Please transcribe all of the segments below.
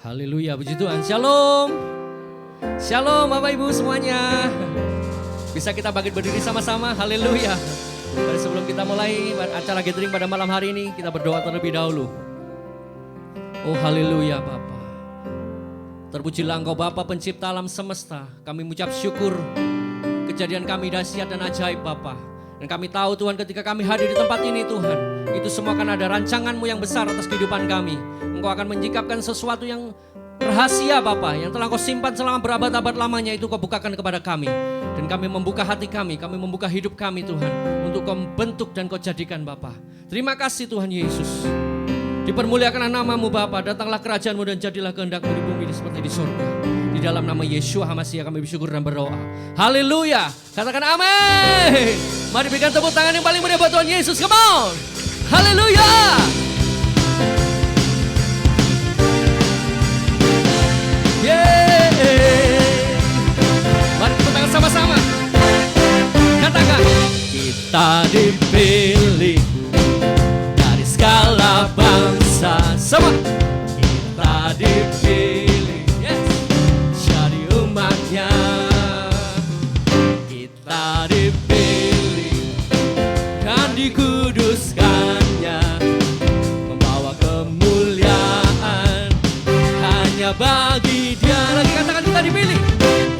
Haleluya, puji Tuhan. Shalom. Shalom Bapak Ibu semuanya. Bisa kita bangkit berdiri sama-sama. Haleluya. Dan sebelum kita mulai acara gathering pada malam hari ini, kita berdoa terlebih dahulu. Oh haleluya Bapa. Terpujilah Engkau Bapa pencipta alam semesta. Kami mengucap syukur kejadian kami dahsyat dan ajaib Bapa. Dan kami tahu Tuhan ketika kami hadir di tempat ini Tuhan, itu semua akan ada rancangan-Mu yang besar atas kehidupan kami. Engkau akan menyingkapkan sesuatu yang rahasia Bapa, yang telah Kau simpan selama berabad-abad lamanya, itu Kau bukakan kepada kami. Dan kami membuka hati kami membuka hidup kami Tuhan, untuk Kau bentuk dan Kau jadikan Bapa. Terima kasih Tuhan Yesus. Dipermuliakanlah nama-Mu Bapa, datanglah kerajaan-Mu dan jadilah kehendak-Mu di bumi seperti di surga. Di dalam nama Yeshua HaMashiach kami bersyukur dan berdoa. Haleluya. Katakan amin. Mari berikan tepuk tangan yang paling meriah buat Tuhan Yesus. Come on. Haleluya. Yeay. Mari tepuk tangan sama-sama. Katakan, kita dipilih dari segala bangsa. Sama. Kita dipilih, yes, jadi umatnya. Kita dipilih dan dikuduskannya, membawa kemuliaan hanya bagi Dia. Lagi katakan, kita dipilih.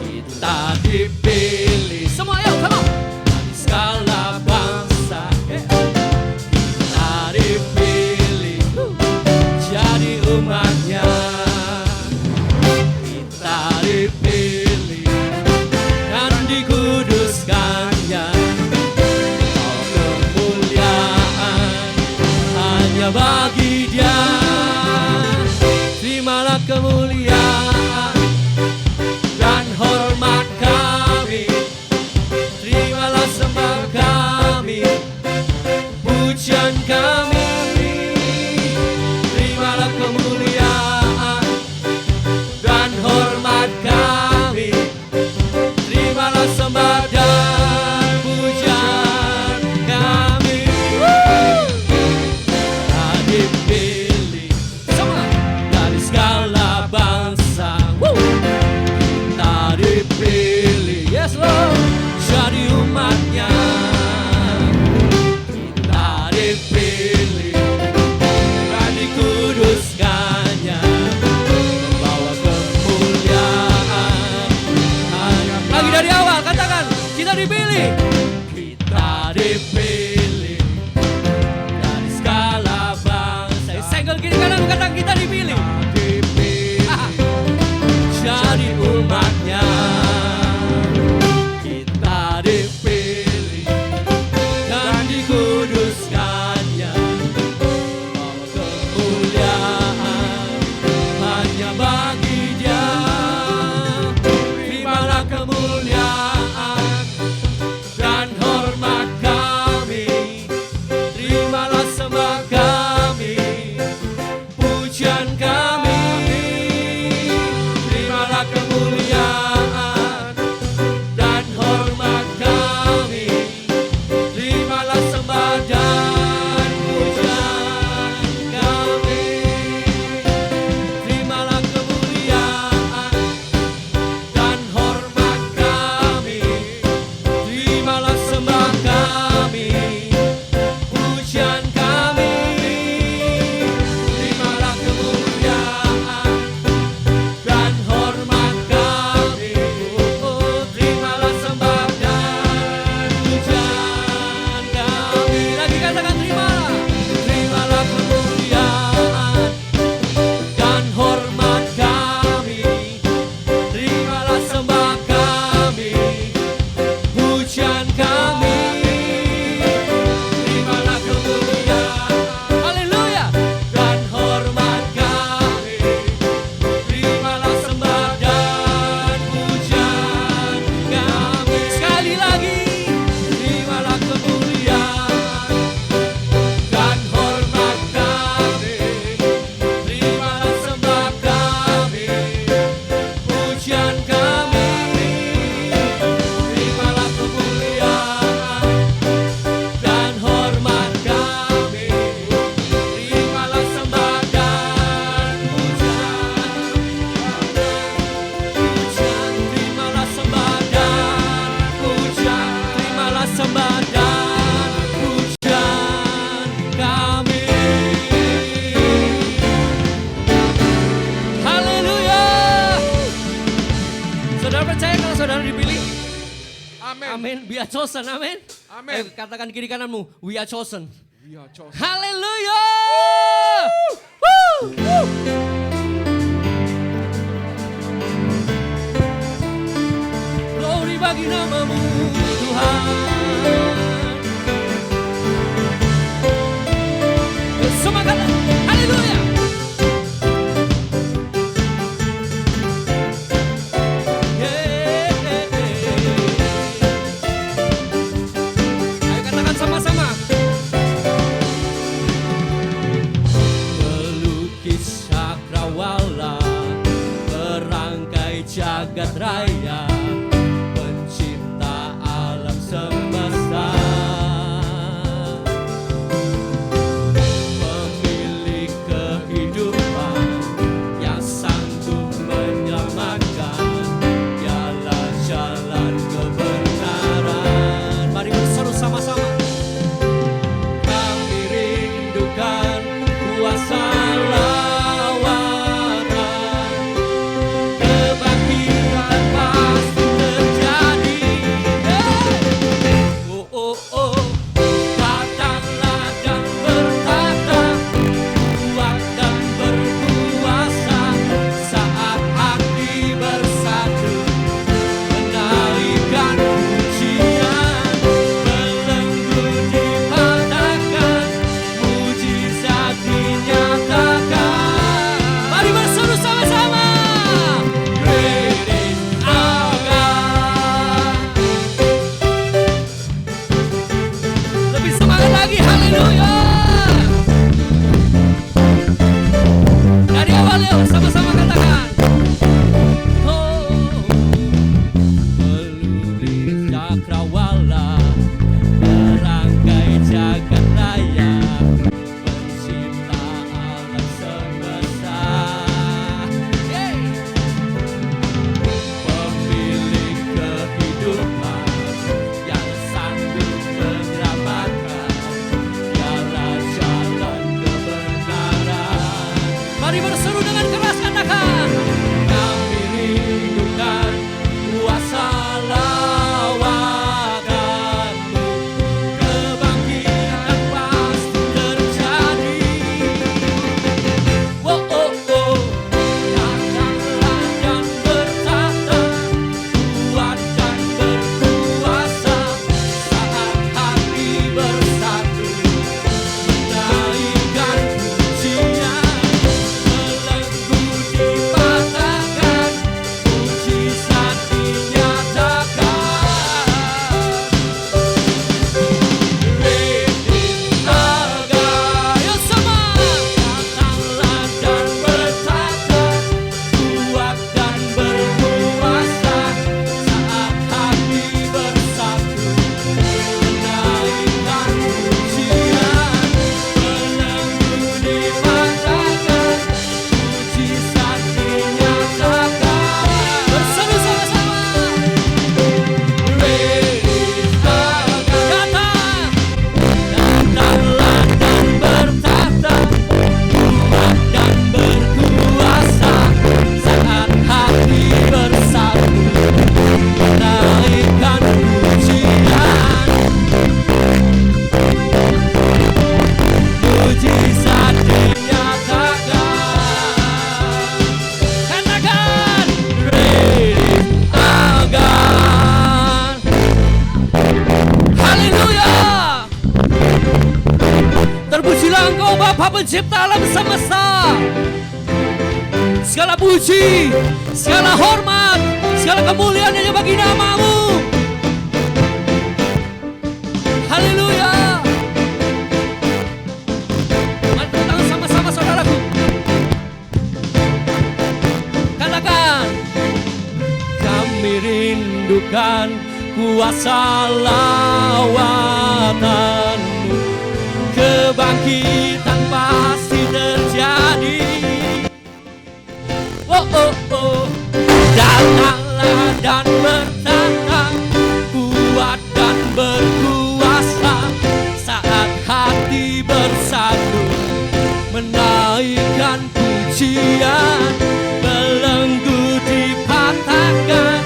Kita dipilih. Semua ayo, come on. Dari segala bangsa, kita dipilih jadi umatnya. Kita dipilih dan dikuduskannya, membawa kemuliaan hanya bagi Dia. Terimalah kemuliaan dan hormat kami, terimalah sembah kami, pujian kami. Terimalah kemuliaan dan hormat kami, terimalah sembah dan pujian kami. Kita dipilih semua dari segala bangsa. Kita dipilih, yes Lord, jadi umatnya. Kita dipilih dan dikuduskannya, membawa kemuliaan. Lagi dari awal katakan, kita dipilih. Kita dipilih dari segala bangsa. Senggol kiri kanan katakan, kita dipilih. Jadi umatnya. Kita dipilih dan dikuduskannya, membawa kemuliaan hanya bagi Dia. Terimalah kemuliaan Amin. Amin. We are chosen. Amin. Amin. Katakan kiri kananmu, we are chosen. We are chosen. Haleluya. Woo! Woo! Glory bagi namamu Tuhan. Semangat. Haleluya. Ayo katakan sama-sama. Melukis cakrawala, merangkai jagat raya, pencipta alam semesta, pemilik kehidupan yang sanggup menyelamatkan, dialah jalan kebenaran. Mari berseru sama-sama. Kami rindukan kuasa lawatan, kebangkitan pasti terjadi. Oh, oh, oh. Datanglah dan bertata, kuat dan berkuasa, saat hati bersatu, menaikkan pujian, belenggu dipatahkan, mujizat dinyatakan. Mari berseru sama-sama. Great is our God. Lebih semangat lagi, haleluya. Dari awal yuk, sama-sama katakan. Oh, melukis cakrawala, merangkai jagat raya, pencipta alam semesta. Yeay. Pemilik kehidupan yang sanggup menyelamatkan, dialah jalan kebenaran. Mari berseru dengan keras, katakan. Kami rindukan kuasa lawatanmu, kebangkitan pasti terjadi. Oh, oh, oh. Datanglah dan bertata, kuat dan berkuasa, saat hati bersatu, menaikkan pujian, belenggu dipatahkan, mujizat dinyatakan. Great is our God. Ayo sama. Datanglah dan bertata, kuat dan berkuasa, saat hati bersatu, menaikkan pujian, belenggu dipatahkan, mujizat dinyatakan. Berseru sama-sama. Great is our God. Datanglah dan bertata, kuat dan berkuasa, saat hati bersatu, menaikkan pujian, mujizat dinyatakan. Katakan, great is our God. Haleluya. Terpujilah Engkau Bapa pencipta alam semesta. Segala puji, segala hormat, segala kemuliaan hanya bagi namamu. Haleluya. Mari tepuk tangan sama-sama saudaraku. Katakan, kami rindukan kuasa lawatanmu, kebangkitan pasti terjadi. Oh, oh, oh. Datanglah dan bertata, kuat dan berkuasa, saat hati bersatu, menaikkan pujian, belenggu dipatahkan,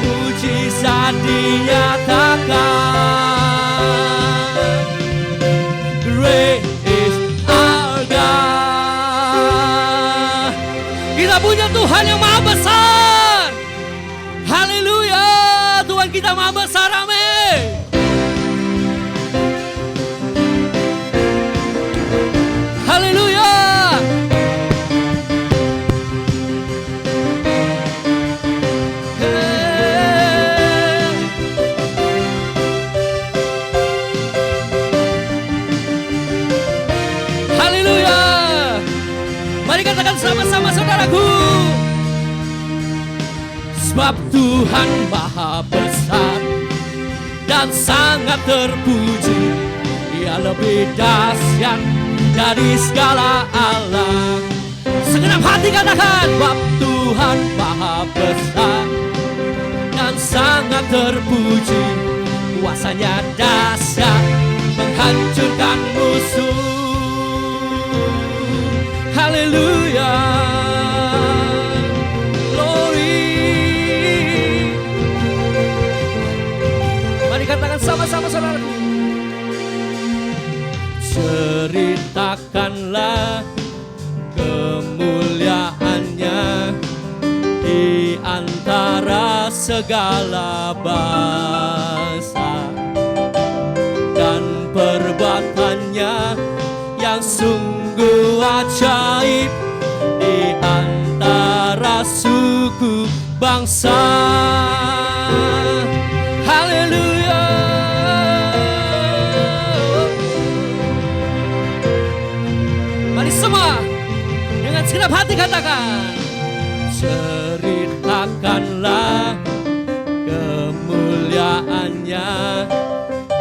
mujizat di dinyatakan. Great is our God. Kita punya Tuhan yang maha besar. Haleluya, Tuhan kita maha besar, amin. Haleluya. Haleluya. Mari katakan sama-sama saudaraku. Sebab Tuhan maha besar dan sangat terpuji. Dia lebih dahsyat dari segala alam. Segenap hati katakan, sebab Tuhan maha besar dan sangat terpuji. Kuasanya dahsyat menghancurkan musuh. Haleluya. Glory. Mari katakan sama-sama saudaraku. Ceritakanlah kemuliaannya di antara segala bangsa, dan perbuatannya yang sungguh ajaib di antara suku bangsa. Haleluya. Mari semua dengan segenap hati katakan, ceritakanlah kemuliaannya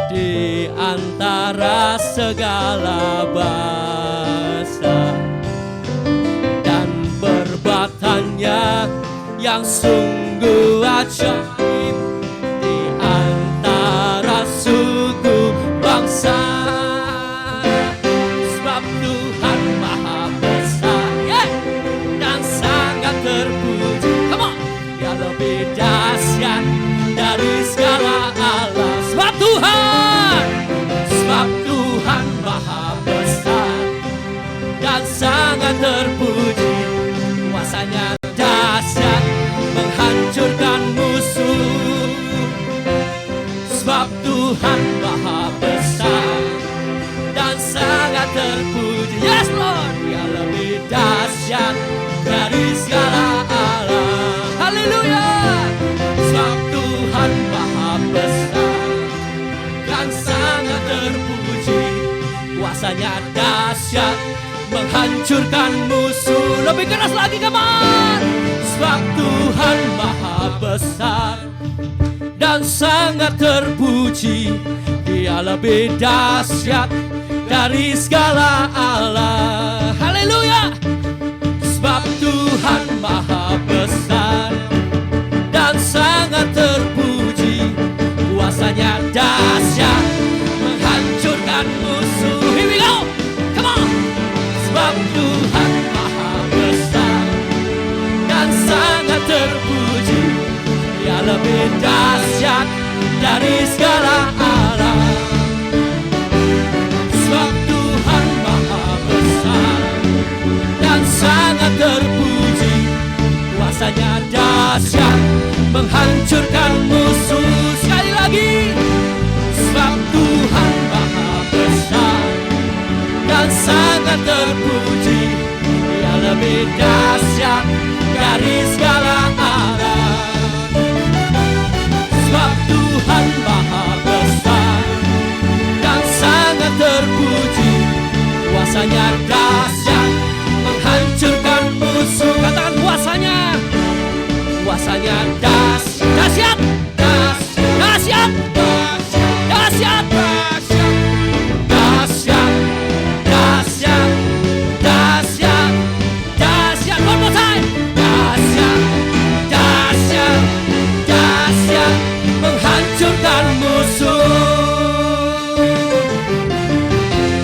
di antara segala bangsa, dan perbuatannya yang sungguh ajaib di antara suku bangsa. Sebab Tuhan maha besar, dan sangat terpuji. Come on. Dia lebih dahsyat dari segala alam. Sebab Tuhan maha besar dan sangat terpuji. Kuasanya dahsyat menghancurkan musuh. Sebab Tuhan maha besar dan sangat terpuji. Yes Lord. Dia lebih dahsyat dari segala alam. Haleluya. Sebab Tuhan maha besar dan sangat terpuji. Kuasanya dahsyat menghancurkan musuh. Lebih keras lagi, come on. Sebab Tuhan maha besar dan sangat terpuji. Dia lebih dahsyat dari segala alam. Haleluya. Sebab Tuhan maha besar dan sangat terpuji. Kuasanya dahsyat menghancurkan musuh. Here we go. Come on. Sebab Tuhan maha besar dan sangat terpuji. Dia lebih dahsyat dari segala alam. Sebab Tuhan maha besar dan sangat terpuji. Kuasanya dahsyat menghancurkan musuh. Sekali lagi. Sebab Tuhan maha besar dan sangat terpuji. Dia lebih dahsyat dari segala alam. Sebab Tuhan maha besar dan sangat terpuji. Kuasanya dahsyat menghancurkan musuh. Katakan kuasanya. Kuasanya dahsyat. Dahsyat. Dahsyat. Dahsyat. Dahsyat. Dahsyat. Dahsyat. One more time. Dahsyat. Dahsyat. Dahsyat. Menghancurkan musuh.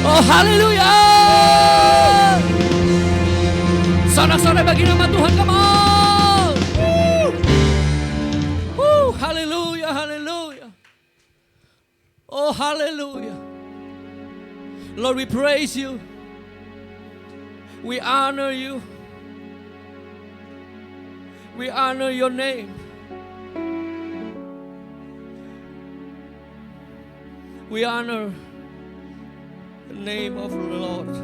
Oh haleluya. Sorak-sorai bagi nama Tuhan, come on. Haleluya, haleluya. Oh, hallelujah. Lord, we praise you. We honor you. We honor your name. We honor the name of the Lord.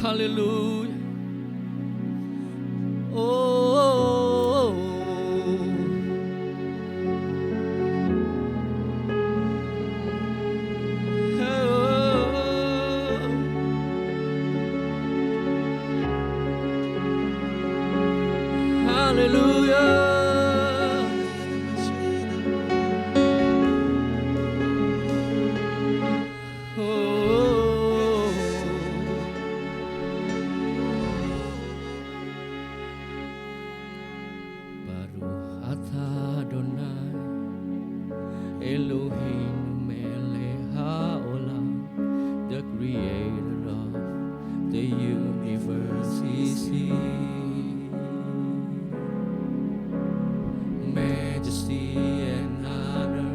Hallelujah. Oh, hallelujah. Elohim melech haolam, the creator of the universe is He. Majesty and honor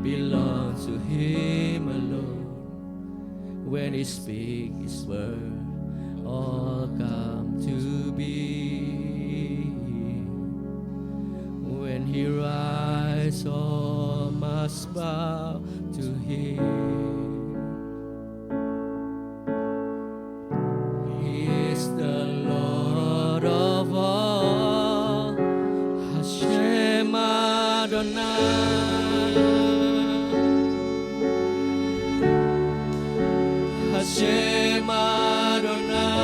belongs to Him alone. When He speaks His word, all come to be. When He rises, all must bow to Him. He is the Lord of all, Hashem Adonai, Hashem Adonai,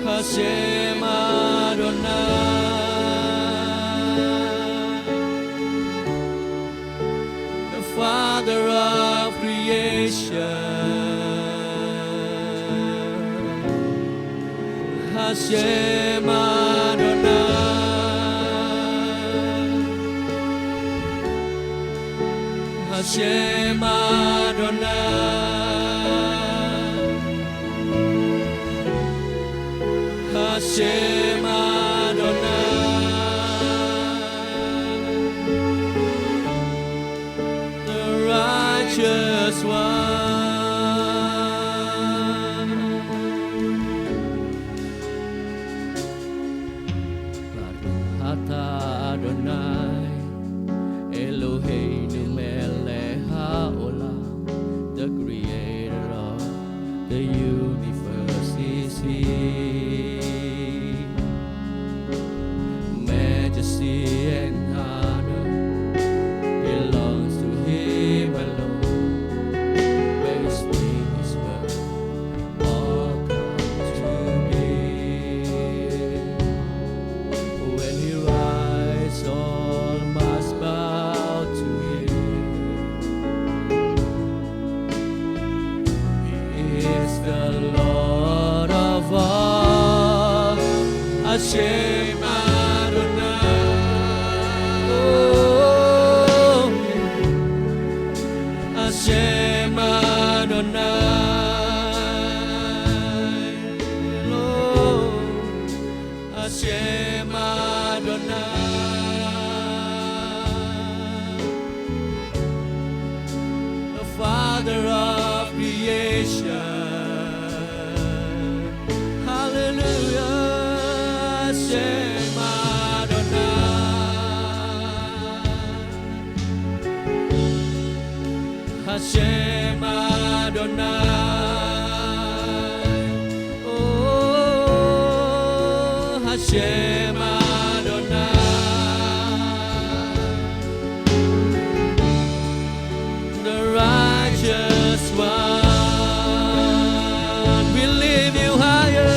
Hashem Adonai. Father of creation, Hashem Adonai, Hashem Adonai, Hashem Adonai. Just one. Baruch atah Adonai, Eloheinu melech haolam, the creator of the universe is He. Majesty and honor belongs to Him alone. Hashem Adonai, oh, Hashem Adonai, Lord, Hashem Adonai, the Father of creation. Hallelujah. Hashem Adonai, Hashem Adonai, oh, Hashem Adonai, the righteous one, we lift you higher.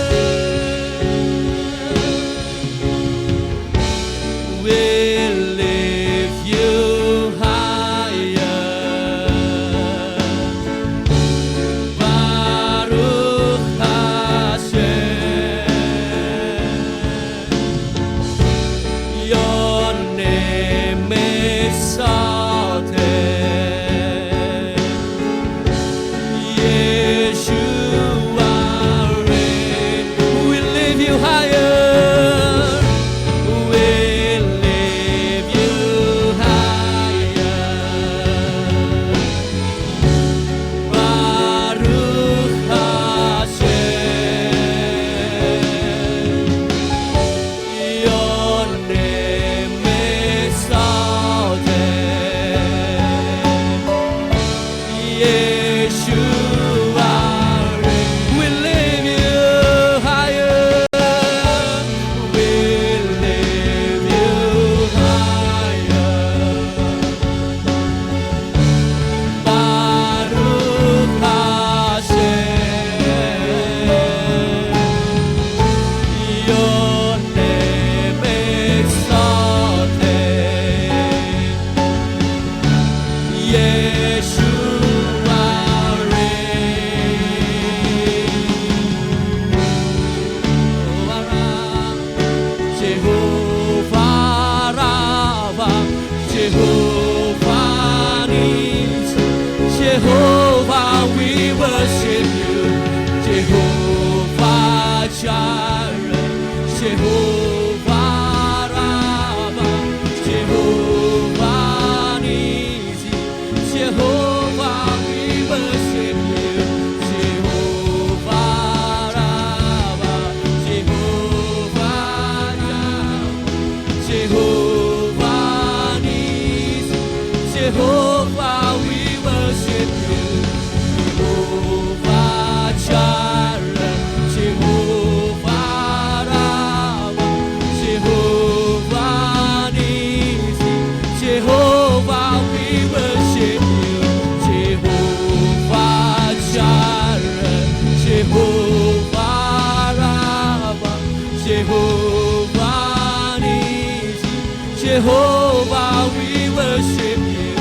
Jehovah, we worship you.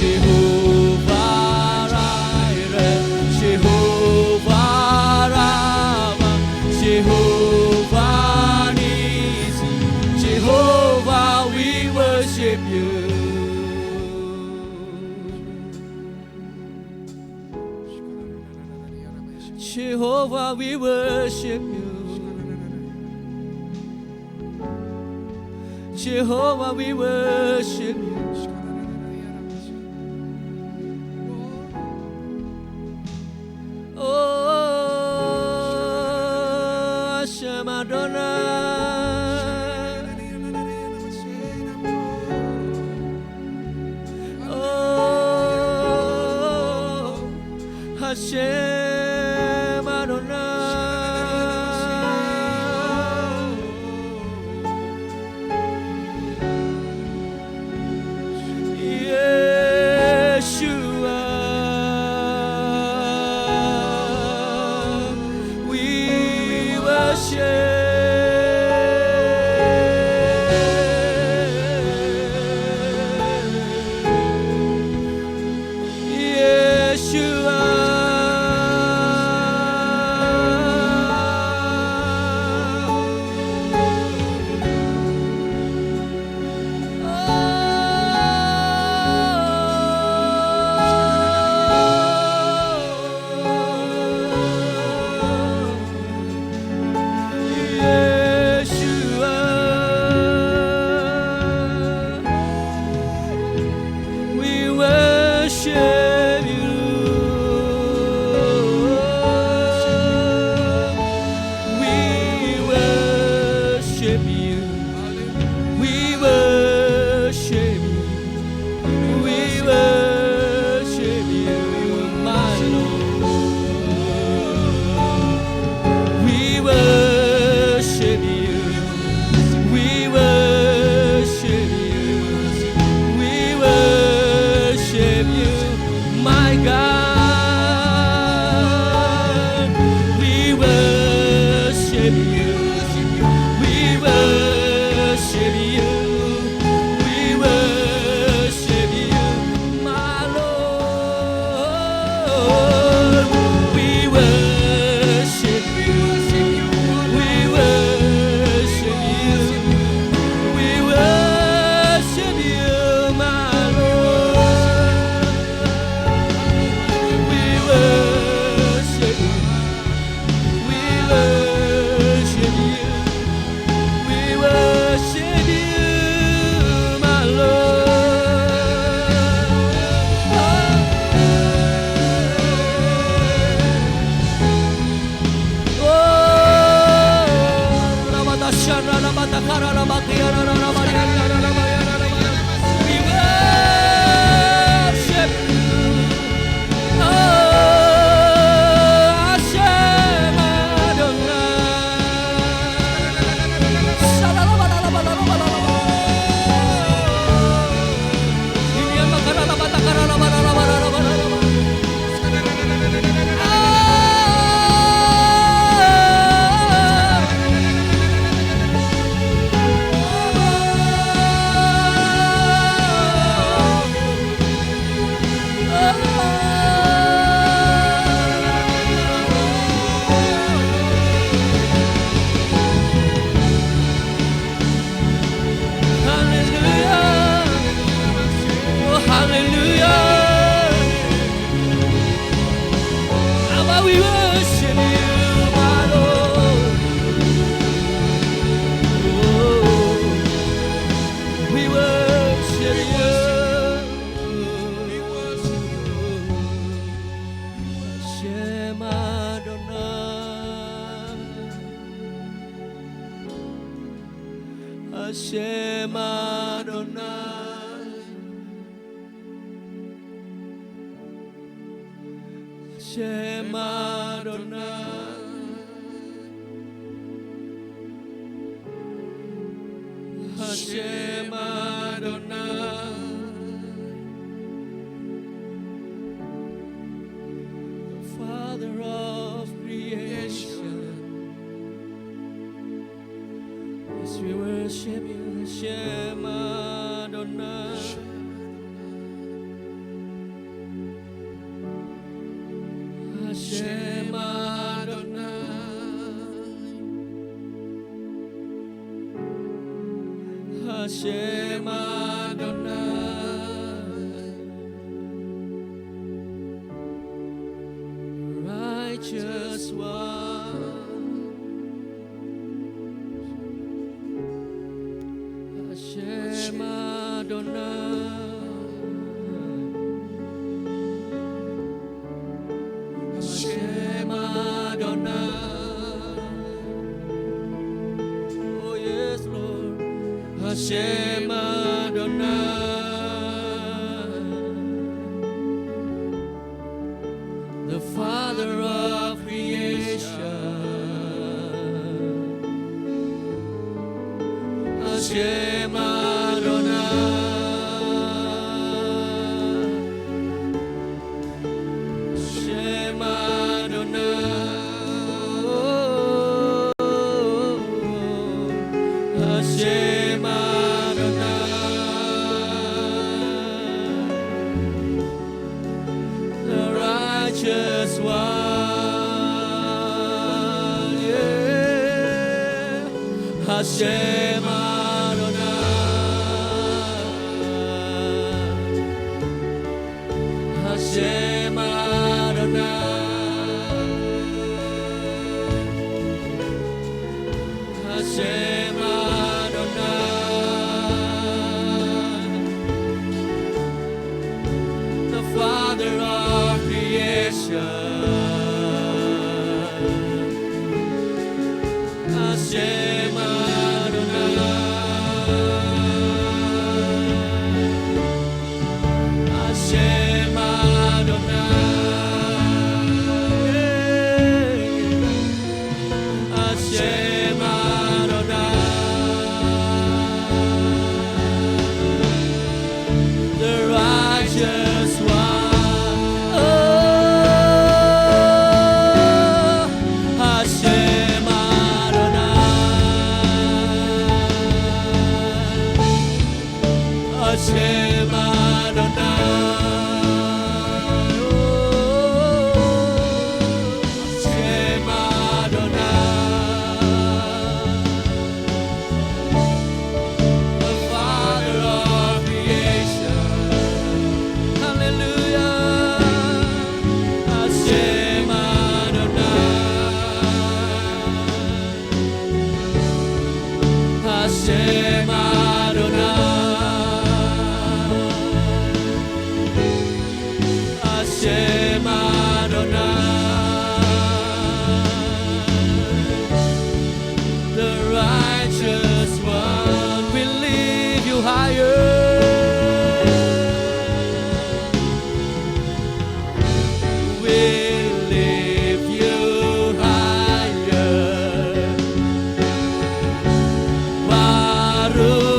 Jehovah Jireh, Jehovah Rama, Jehovah Nisi, Jehovah, we worship you. Jehovah, we worship you. Jehovah, we worship you. Oh, Hashem Adonai. Oh, Hashem Adonai. Hashem Adonai, Hashem Adonai, Hashem Adonai, Father of creation. Yes, we worship you, Hashem Adonai. Hashem Adonai. Hashem Adonai. Righteous one. Hashem Adonai. Hashem Adonai. Oh yes, Lord. Hashem Adonai. The Father of creation. Hashem Adonai. Hashem Adonai. Hashem Adonai. The righteous one. Yeah. Hashem Adonai. Hashem Adonai. Hashem Adonai. The Father of creation. Hashem Adonai. Hashem Adonai. Hashem Adonai. The righteous one. Oh, Hashem Adonai. Hashem Adonai. Hashem Adonai. The Father of creation. Hallelujah. Hashem Adonai. Hashem Adonai. Hashem Adonai. The righteous one. We lift you higher. We lift you higher. Baruch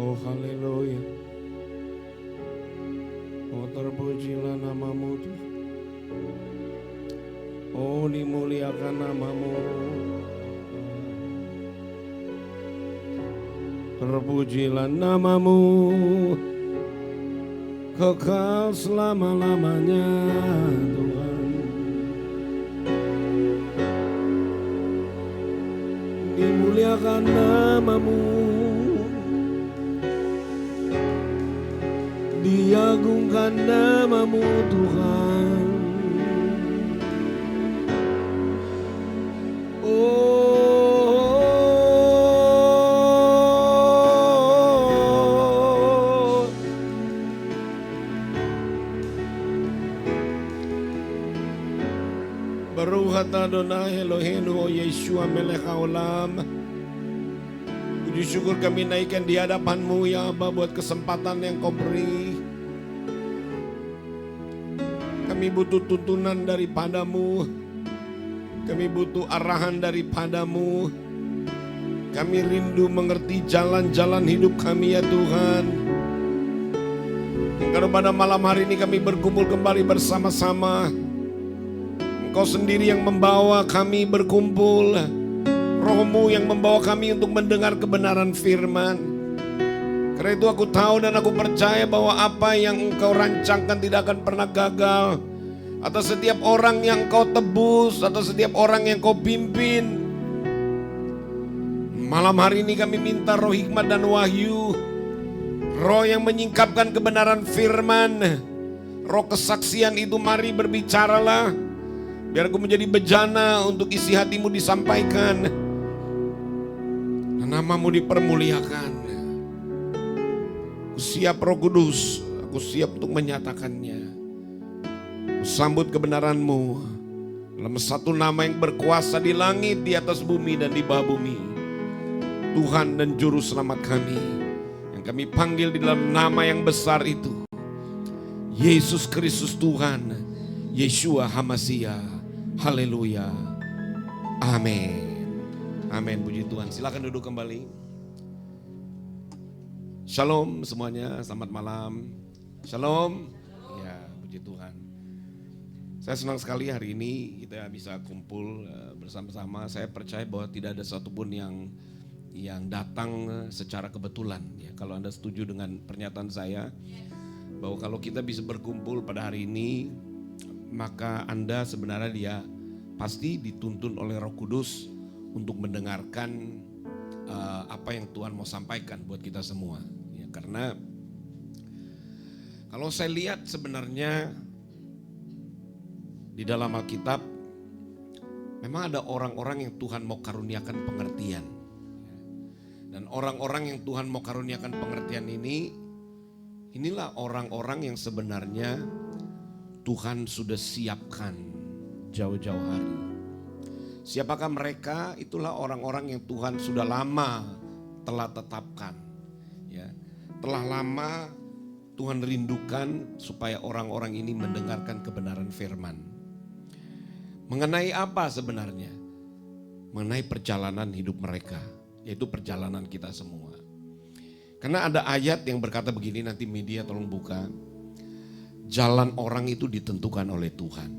Oh haleluya. Oh terpujilah namamu Tuhan. Oh dimuliakan namamu. Terpujilah namamu kekal selama-lamanya Tuhan. Dimuliakan namamu, diagungkan namamu Tuhan. Baruch atah Adonai Eloheinu Yeshua melech haolam. Puji syukur kami naikkan di hadapan-Mu ya Aba buat kesempatan yang Kau beri. Kami butuh tuntunan daripada-Mu. Kami butuh arahan daripada-Mu. Kami rindu mengerti jalan-jalan hidup kami ya Tuhan. Karena pada malam hari ini kami berkumpul kembali bersama-sama. Engkau sendiri yang membawa kami berkumpul. Roh-Mu yang membawa kami untuk mendengar kebenaran firman. Karena itu aku tahu dan aku percaya bahwa apa yang Engkau rancangkan tidak akan pernah gagal. Atas setiap orang yang Kau tebus, atas setiap orang yang Kau pimpin. Malam hari ini kami minta roh hikmat dan wahyu. Roh yang menyingkapkan kebenaran firman. Roh kesaksian itu mari berbicaralah. Biar aku menjadi bejana untuk isi hati-Mu disampaikan. Dan nama-Mu dipermuliakan. Aku siap Roh Kudus. Aku siap untuk menyatakannya. Aku sambut kebenaran-Mu. Dalam satu nama yang berkuasa di langit, di atas bumi dan di bawah bumi. Tuhan dan Juru Selamat kami. Yang kami panggil di dalam nama yang besar itu. Yesus Kristus Tuhan. Yeshua HaMashiach. Haleluya. Amin. Amin. Puji Tuhan. Silakan duduk kembali. Shalom semuanya. Selamat malam. Shalom. Ya, puji Tuhan. Saya senang sekali hari ini kita bisa kumpul bersama-sama. Saya percaya bahwa tidak ada satupun yang datang secara kebetulan. Ya, kalau Anda setuju dengan pernyataan saya, bahwa kalau kita bisa berkumpul pada hari ini, maka Anda sebenarnya dia pasti dituntun oleh Roh Kudus untuk mendengarkan apa yang Tuhan mau sampaikan buat kita semua. Ya, karena kalau saya lihat sebenarnya di dalam Alkitab memang ada orang-orang yang Tuhan mau karuniakan pengertian. Dan orang-orang yang Tuhan mau karuniakan pengertian ini, inilah orang-orang yang sebenarnya Tuhan sudah siapkan jauh-jauh hari. Siapakah mereka? Itulah orang-orang yang Tuhan sudah lama telah tetapkan. Ya, telah lama Tuhan rindukan supaya orang-orang ini mendengarkan kebenaran firman. Mengenai apa sebenarnya? Mengenai perjalanan hidup mereka, yaitu perjalanan kita semua. Karena ada ayat yang berkata begini, nanti media tolong buka. Jalan orang itu ditentukan oleh Tuhan.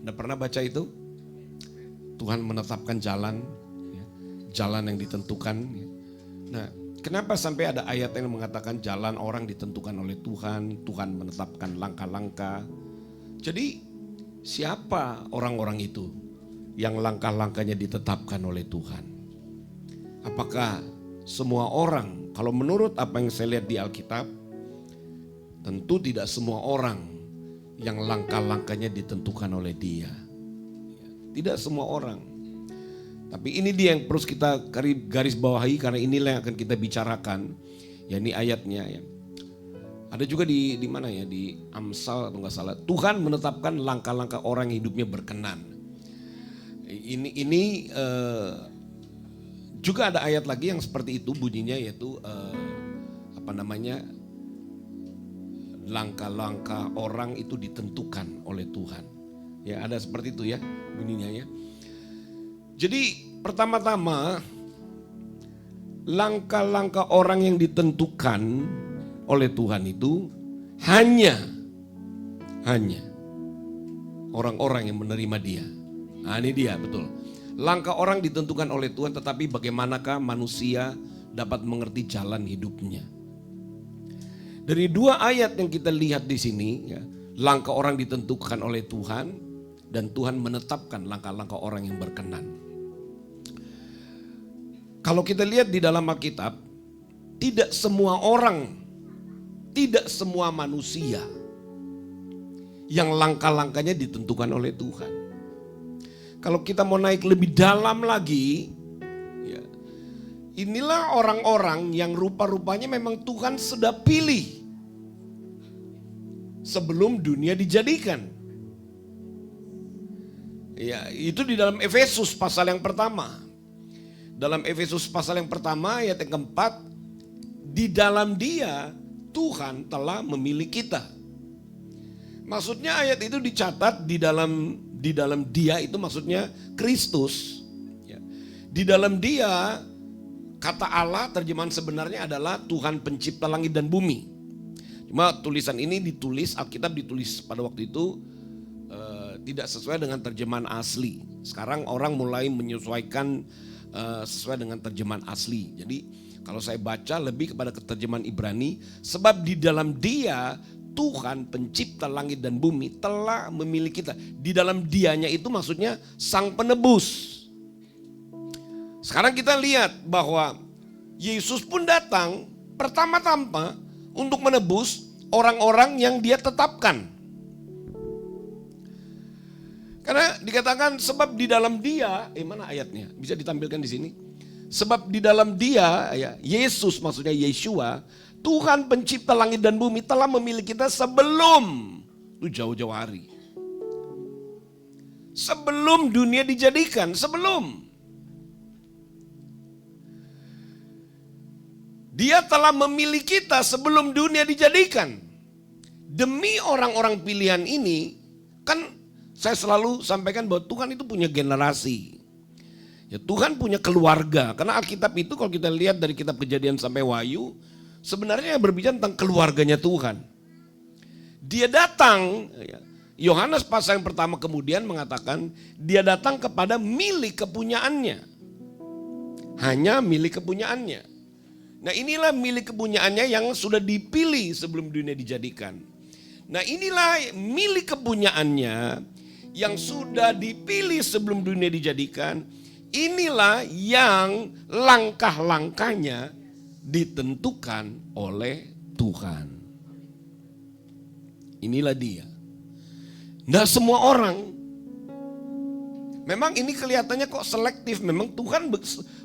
Anda pernah baca itu? Tuhan menetapkan jalan, ya, jalan yang ditentukan. Ya. Nah, kenapa sampai ada ayat yang mengatakan jalan orang ditentukan oleh Tuhan, Tuhan menetapkan langkah-langkah. Jadi siapa orang-orang itu yang langkah-langkahnya ditetapkan oleh Tuhan? Apakah semua orang? Kalau menurut apa yang saya lihat di Alkitab, tentu tidak semua orang yang langkah-langkahnya ditentukan oleh Dia. Tidak semua orang. Tapi ini dia yang terus kita garis bawahi karena inilah yang akan kita bicarakan. Ya ini ayatnya ya. Ada juga di mana ya, di Amsal atau enggak salah. Tuhan menetapkan langkah-langkah orang yang hidupnya berkenan. Ini juga ada ayat lagi yang seperti itu bunyinya, yaitu langkah-langkah orang itu ditentukan oleh Tuhan. Ya ada seperti itu ya bunyinya ya. Jadi pertama-tama langkah-langkah orang yang ditentukan oleh Tuhan itu hanya orang-orang yang menerima Dia. Nah, ini dia, betul. Langkah orang ditentukan oleh Tuhan, tetapi bagaimanakah manusia dapat mengerti jalan hidupnya? Dari dua ayat yang kita lihat di sini, ya, langkah orang ditentukan oleh Tuhan dan Tuhan menetapkan langkah-langkah orang yang berkenan. Kalau kita lihat di dalam Alkitab, tidak semua orang, tidak semua manusia yang langkah-langkahnya ditentukan oleh Tuhan. Kalau kita mau naik lebih dalam lagi, ya, inilah orang-orang yang rupa-rupanya memang Tuhan sudah pilih sebelum dunia dijadikan. Ya, itu di dalam Efesus pasal yang pertama. Dalam Efesus pasal yang pertama ayat yang keempat, di dalam Dia Tuhan telah memilih kita. Maksudnya ayat itu dicatat di dalam Dia itu maksudnya Kristus. Ya. Di dalam Dia, kata Allah terjemahan sebenarnya adalah Tuhan pencipta langit dan bumi. Cuma tulisan ini ditulis, Alkitab ditulis pada waktu itu tidak sesuai dengan terjemahan asli. Sekarang orang mulai menyesuaikan sesuai dengan terjemahan asli. Jadi kalau saya baca lebih kepada terjemahan Ibrani, sebab di dalam Dia Tuhan pencipta langit dan bumi telah memilih kita. Di dalam Dianya itu maksudnya Sang Penebus. Sekarang kita lihat bahwa Yesus pun datang pertama-tama untuk menebus orang-orang yang Dia tetapkan. Karena dikatakan sebab di dalam Dia, mana ayatnya? Bisa ditampilkan di sini. Sebab di dalam Dia, ya, Yesus maksudnya Yeshua, Tuhan pencipta langit dan bumi telah memilih kita sebelum, itu jauh-jauh hari. Sebelum dunia dijadikan, sebelum. Dia telah memilih kita sebelum dunia dijadikan. Demi orang-orang pilihan ini, kan saya selalu sampaikan bahwa Tuhan itu punya generasi. Ya, Tuhan punya keluarga. Karena Alkitab itu kalau kita lihat dari kitab Kejadian sampai Wahyu, sebenarnya berbicara tentang keluarganya Tuhan. Dia datang, Yohanes pasal yang pertama kemudian mengatakan, dia datang kepada milik kepunyaannya. Hanya milik kepunyaannya. Nah, inilah milik kepunyaannya yang sudah dipilih sebelum dunia dijadikan. Nah, inilah milik kepunyaannya yang sudah dipilih sebelum dunia dijadikan. Inilah yang langkah-langkahnya ditentukan oleh Tuhan. Inilah Dia. Nggak semua orang. Memang ini kelihatannya kok selektif. Memang Tuhan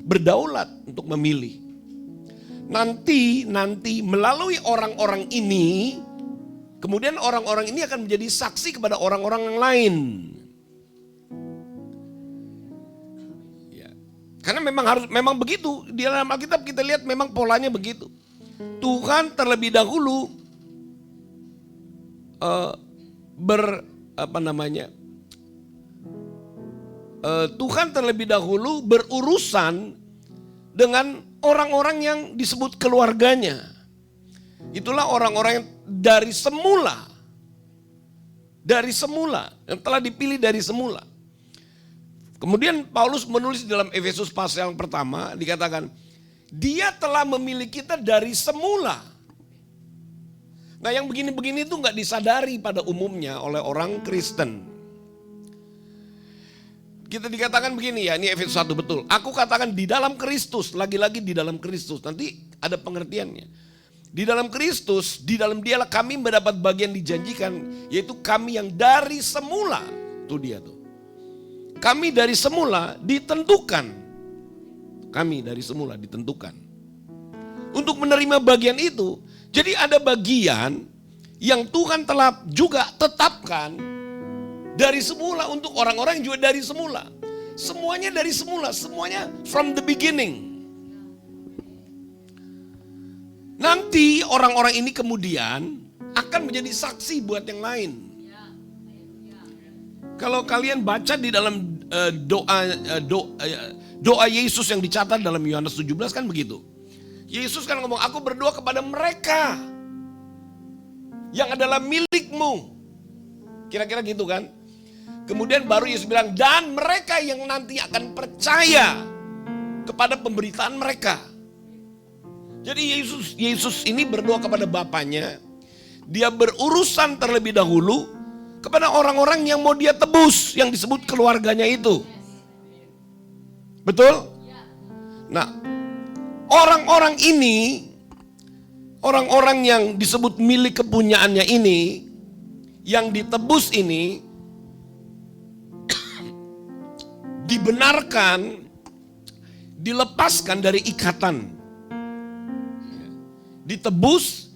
berdaulat untuk memilih. Nanti melalui orang-orang ini, kemudian orang-orang ini akan menjadi saksi kepada orang-orang yang lain. Karena memang begitu. Di dalam Alkitab kita lihat memang polanya begitu. Tuhan terlebih dahulu Tuhan terlebih dahulu berurusan dengan orang-orang yang disebut keluarganya. Itulah orang-orang yang dari semula yang telah dipilih dari semula. Kemudian Paulus menulis dalam Efesus pasal yang pertama, dikatakan, Dia telah memilih kita dari semula. Nah, yang begini-begini itu nggak disadari pada umumnya oleh orang Kristen. Kita dikatakan begini ya, ini Efesus 1 betul. Aku katakan di dalam Kristus, lagi-lagi di dalam Kristus. Nanti ada pengertiannya. Di dalam Kristus, di dalam Dialah kami mendapat bagian dijanjikan, yaitu kami yang dari semula. Itu dia tuh. Kami dari semula ditentukan. Kami dari semula ditentukan. Untuk menerima bagian itu. Jadi ada bagian yang Tuhan telah juga tetapkan dari semula untuk orang-orang yang juga dari semula. Semuanya dari semula. Semuanya from the beginning. Nanti orang-orang ini kemudian akan menjadi saksi buat yang lain. Kalau kalian baca di dalam Doa Yesus yang dicatat dalam Yohanes 17 kan begitu. Yesus kan ngomong, aku berdoa kepada mereka yang adalah milikmu. Kira-kira gitu kan. Kemudian baru Yesus bilang, dan mereka yang nanti akan percaya kepada pemberitaan mereka. Jadi Yesus ini berdoa kepada Bapaknya. Dia berurusan terlebih dahulu kepada orang-orang yang mau dia tebus, yang disebut keluarganya itu. Betul? Nah, orang-orang ini, orang-orang yang disebut milik kepunyaannya ini, yang ditebus ini, dibenarkan, dilepaskan dari ikatan. Ditebus,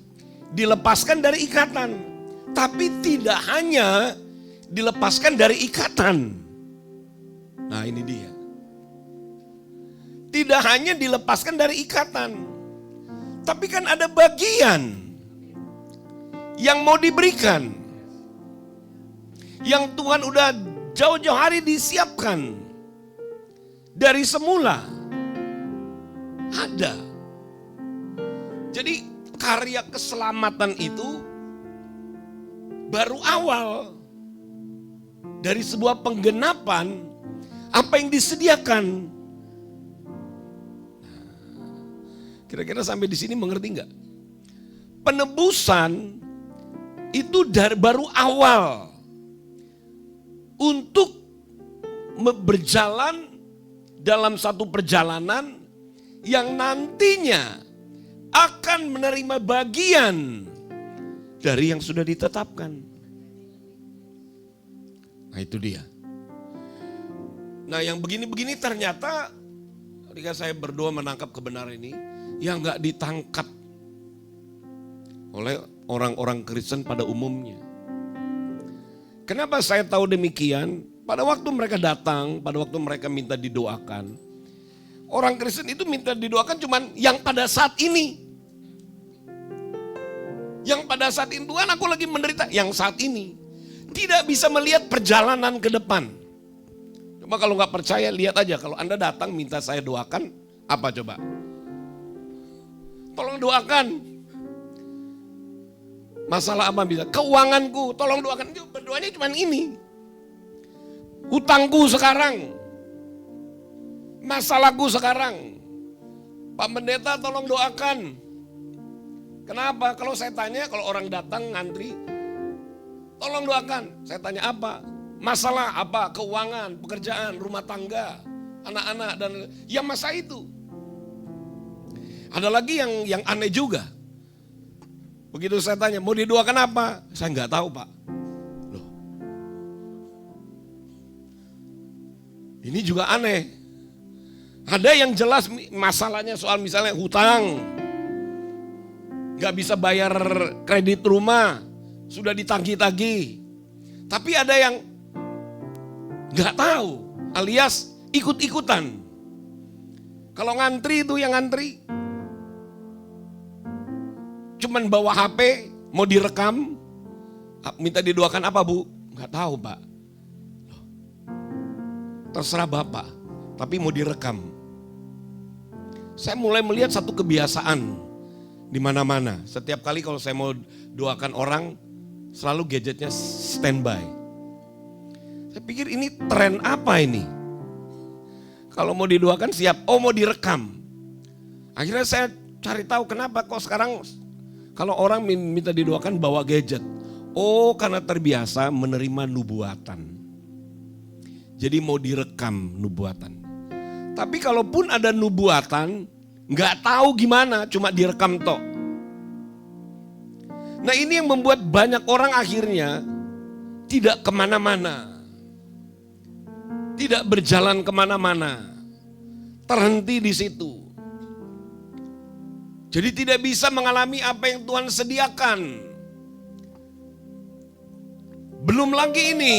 dilepaskan dari ikatan. Tapi tidak hanya dilepaskan dari ikatan. Nah ini dia. Tidak hanya dilepaskan dari ikatan. Tapi kan ada bagian yang mau diberikan. Yang Tuhan udah jauh-jauh hari disiapkan. Dari semula. Ada. Jadi karya keselamatan itu baru awal dari sebuah penggenapan apa yang disediakan. Kira-kira sampai di sini mengerti nggak? Penebusan itu baru awal untuk berjalan dalam satu perjalanan yang nantinya akan menerima bagian dari yang sudah ditetapkan. Nah itu dia. Nah yang begini-begini ternyata ketika saya berdoa menangkap kebenaran ini, yang gak ditangkap oleh orang-orang Kristen pada umumnya. Kenapa saya tahu demikian? Pada waktu mereka datang, pada waktu mereka minta didoakan, orang Kristen itu minta didoakan cuman yang pada saat ini. Yang pada saat ini, Tuhan aku lagi menderita, yang saat ini. Tidak bisa melihat perjalanan ke depan. Cuma kalau gak percaya, lihat aja. Kalau Anda datang minta saya doakan, apa coba? Tolong doakan. Masalah apa bisa? Keuanganku, tolong doakan. Berdoanya cuma ini. Hutangku sekarang. Masalahku sekarang. Pak Pendeta tolong doakan. Kenapa? Kalau saya tanya, kalau orang datang ngantri, tolong doakan. Saya tanya apa? Masalah apa? Keuangan, pekerjaan, rumah tangga, anak-anak, dan yang masa itu. Ada lagi yang aneh juga. Begitu saya tanya, mau didoakan apa? Saya nggak tahu Pak. Loh. Ini juga aneh. Ada yang jelas masalahnya soal misalnya hutang. Nggak bisa bayar kredit rumah. Sudah ditagih-tagih. Tapi ada yang nggak tahu. Alias ikut-ikutan. Kalau ngantri itu yang ngantri. Cuman bawa HP, mau direkam, minta didoakan apa Bu? Nggak tahu Pak. Terserah Bapak, tapi mau direkam. Saya mulai melihat satu kebiasaan di mana-mana. Setiap kali kalau saya mau doakan orang, selalu gadgetnya standby. Saya pikir ini tren apa ini? Kalau mau didoakan siap, oh mau direkam. Akhirnya saya cari tahu kenapa kok sekarang kalau orang minta didoakan bawa gadget. Oh karena terbiasa menerima nubuatan. Jadi mau direkam nubuatan. Tapi kalaupun ada nubuatan, nggak tahu gimana, cuma direkam tok. Nah ini yang membuat banyak orang akhirnya tidak kemana-mana. Tidak berjalan kemana-mana. Terhenti di situ. Jadi tidak bisa mengalami apa yang Tuhan sediakan. Belum lagi ini.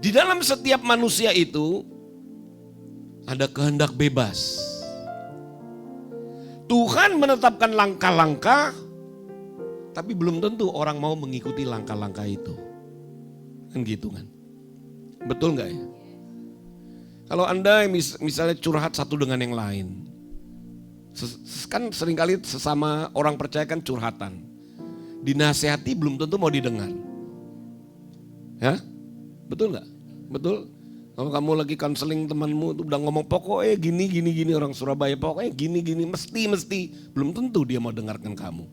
Di dalam setiap manusia itu ada kehendak bebas. Tuhan menetapkan langkah-langkah, tapi belum tentu orang mau mengikuti langkah-langkah itu. Kan gitu kan. Betul gak ya? Kalau Anda misalnya curhat satu dengan yang lain, kan seringkali sesama orang percaya kan curhatan. Dinasehati belum tentu mau didengar. Ya, betul nggak? Betul. Kalau kamu lagi konseling temanmu tuh udah ngomong pokoknya gini orang Surabaya pokoknya gini mesti belum tentu dia mau dengarkan kamu.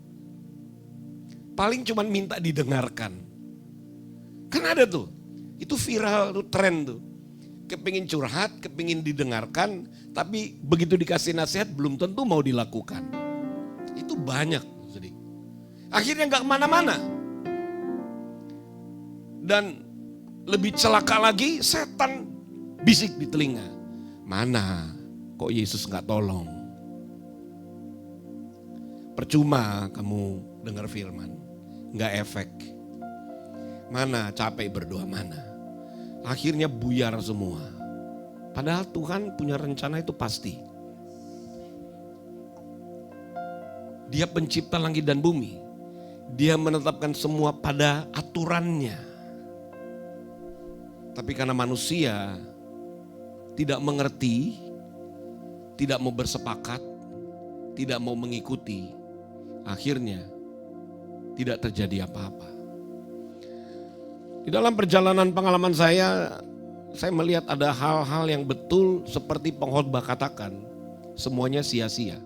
Paling cuman minta didengarkan. Kan ada tuh, itu viral tuh, tren tuh. Kepingin curhat, kepingin didengarkan, tapi begitu dikasih nasihat belum tentu mau dilakukan. Itu banyak. Jadi akhirnya nggak kemana-mana. Dan lebih celaka lagi, setan bisik di telinga. Mana kok Yesus nggak tolong? Percuma kamu dengar firman, nggak efek. Mana capek berdoa mana? Akhirnya buyar semua. Padahal Tuhan punya rencana itu pasti. Dia pencipta langit dan bumi. Dia menetapkan semua pada aturannya. Tapi karena manusia tidak mengerti, tidak mau bersepakat, tidak mau mengikuti, akhirnya tidak terjadi apa-apa. Di dalam perjalanan pengalaman saya melihat ada hal-hal yang betul seperti pengkhotbah katakan, semuanya sia-sia.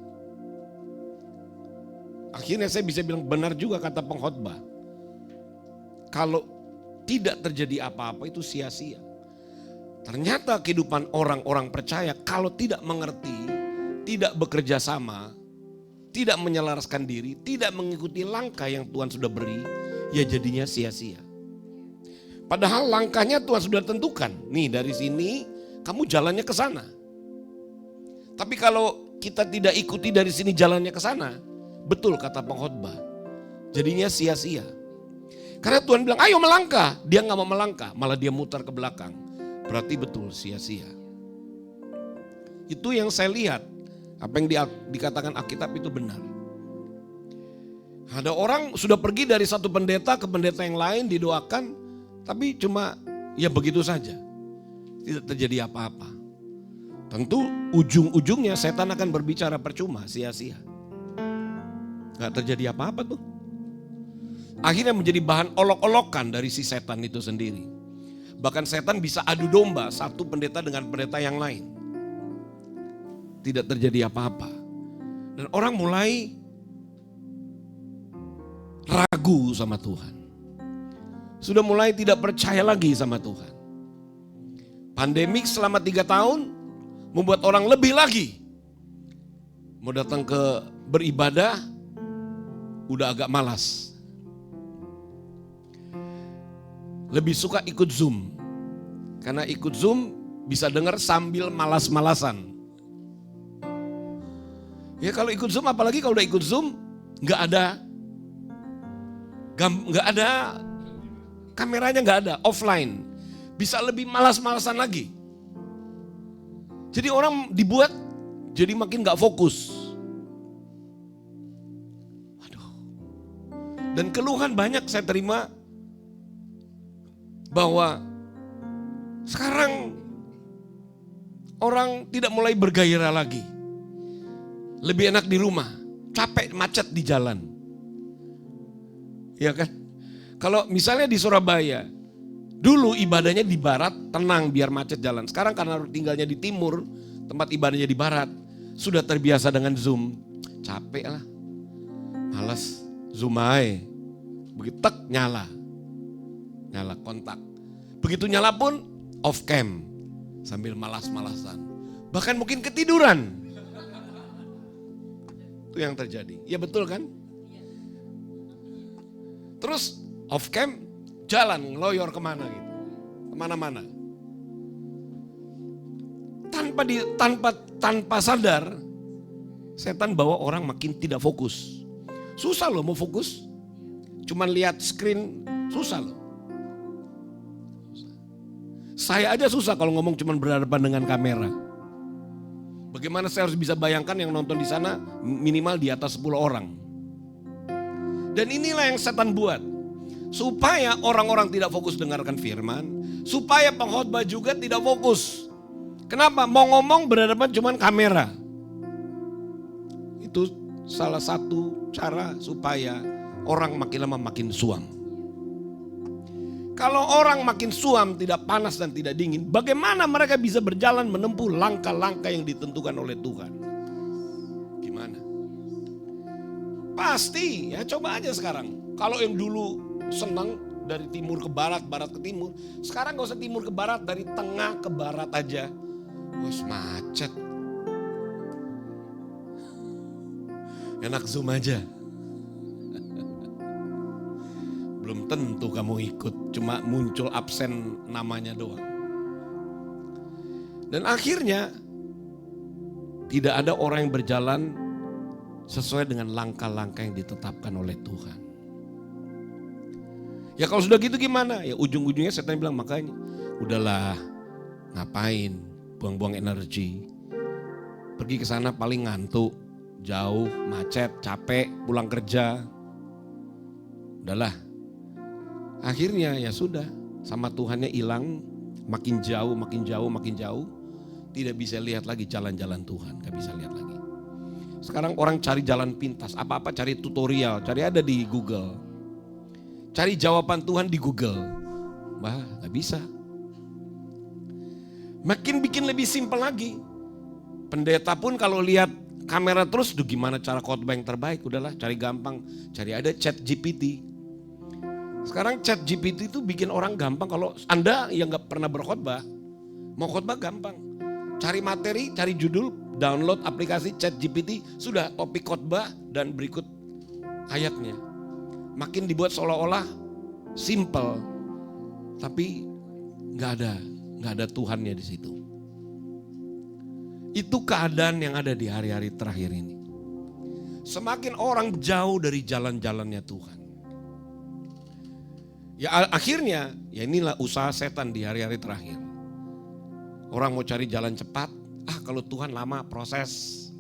Akhirnya saya bisa bilang benar juga kata pengkhotbah. Kalau tidak terjadi apa-apa itu sia-sia. Ternyata kehidupan orang-orang percaya kalau tidak mengerti, tidak bekerja sama, tidak menyelaraskan diri, tidak mengikuti langkah yang Tuhan sudah beri, ya jadinya sia-sia. Padahal langkahnya Tuhan sudah tentukan. Nih dari sini kamu jalannya ke sana. Tapi kalau kita tidak ikuti dari sini jalannya ke sana, betul kata pengkhotbah, jadinya sia-sia. Karena Tuhan bilang ayo melangkah, dia gak mau melangkah, malah dia mutar ke belakang. Berarti betul sia-sia. Itu yang saya lihat, apa yang dikatakan Alkitab itu benar. Ada orang sudah pergi dari satu pendeta ke pendeta yang lain didoakan, tapi cuma ya begitu saja. Tidak terjadi apa-apa. Tentu ujung-ujungnya setan akan berbicara percuma, sia-sia. Gak terjadi apa-apa tuh. Akhirnya menjadi bahan olok-olokan dari si setan itu sendiri. Bahkan setan bisa adu domba satu pendeta dengan pendeta yang lain. Tidak terjadi apa-apa. Dan orang mulai ragu sama Tuhan. Sudah mulai tidak percaya lagi sama Tuhan. Pandemik selama 3 tahun membuat orang lebih lagi. Mau datang ke beribadah udah agak malas. Lebih suka ikut Zoom. Karena ikut Zoom bisa dengar sambil malas-malasan. Ya kalau ikut Zoom, apalagi kalau udah ikut Zoom nggak ada kameranya, nggak ada, offline. Bisa lebih malas-malasan lagi. Jadi orang dibuat jadi makin nggak fokus. Waduh. Dan keluhan banyak saya terima bahwa sekarang orang tidak mulai bergairah lagi. Lebih enak di rumah, capek macet di jalan. Ya kan? Kalau misalnya di Surabaya, dulu ibadahnya di barat, tenang biar macet jalan. Sekarang karena tinggalnya di timur, tempat ibadahnya di barat, sudah terbiasa dengan Zoom. Capek lah, malas, Zoom aja. Begitu tek, nyala kontak. Begitu nyala pun off cam, sambil malas-malasan. Bahkan mungkin ketiduran. Itu yang terjadi. Ya betul kan? Terus off cam jalan ngeloyor kemana gitu. Kemana-mana. Tanpa sadar setan bawa orang makin tidak fokus. Susah loh mau fokus. Cuman lihat screen susah loh. Saya aja susah kalau ngomong cuman berhadapan dengan kamera. Bagaimana saya harus bisa bayangkan yang nonton di sana minimal di atas 10 orang. Dan inilah yang setan buat. Supaya orang-orang tidak fokus dengarkan firman. Supaya pengkhotbah juga tidak fokus. Kenapa? Mau ngomong berhadapan cuman kamera. Itu salah satu cara supaya orang makin lama makin suam. Kalau orang makin suam, tidak panas dan tidak dingin, bagaimana mereka bisa berjalan menempuh langkah-langkah yang ditentukan oleh Tuhan? Gimana? Pasti, ya coba aja sekarang. Kalau yang dulu senang dari timur ke barat, barat ke timur, sekarang gak usah timur ke barat, dari tengah ke barat aja. Wes macet. Enak zoom aja. Belum tentu kamu ikut, cuma muncul absen namanya doang. Dan akhirnya tidak ada orang yang berjalan sesuai dengan langkah-langkah yang ditetapkan oleh Tuhan. Ya kalau sudah gitu gimana? Ya ujung-ujungnya setan bilang, makanya udahlah, ngapain buang-buang energi. Pergi ke sana paling ngantuk, jauh, macet, capek, pulang kerja. Udahlah. Akhirnya ya sudah, sama Tuhannya hilang, makin jauh, makin jauh, makin jauh. Tidak bisa lihat lagi jalan-jalan Tuhan, gak bisa lihat lagi. Sekarang orang cari jalan pintas, apa-apa cari tutorial, cari ada di Google. Cari jawaban Tuhan di Google. Bah, gak bisa. Makin bikin lebih simpel lagi. Pendeta pun kalau lihat kamera terus, duh gimana cara khotbah yang terbaik? Udahlah cari gampang, cari ada ChatGPT. Sekarang ChatGPT itu bikin orang gampang. Kalau Anda yang gak pernah berkhotbah, mau khotbah gampang. Cari materi, cari judul, download aplikasi ChatGPT, sudah topik khotbah dan berikut ayatnya. Makin dibuat seolah-olah simple, tapi gak ada Tuhannya di situ. Itu keadaan yang ada di hari-hari terakhir ini. Semakin orang jauh dari jalan-jalannya Tuhan. Ya akhirnya, ya inilah usaha setan di hari-hari terakhir. Orang mau cari jalan cepat, kalau Tuhan lama proses.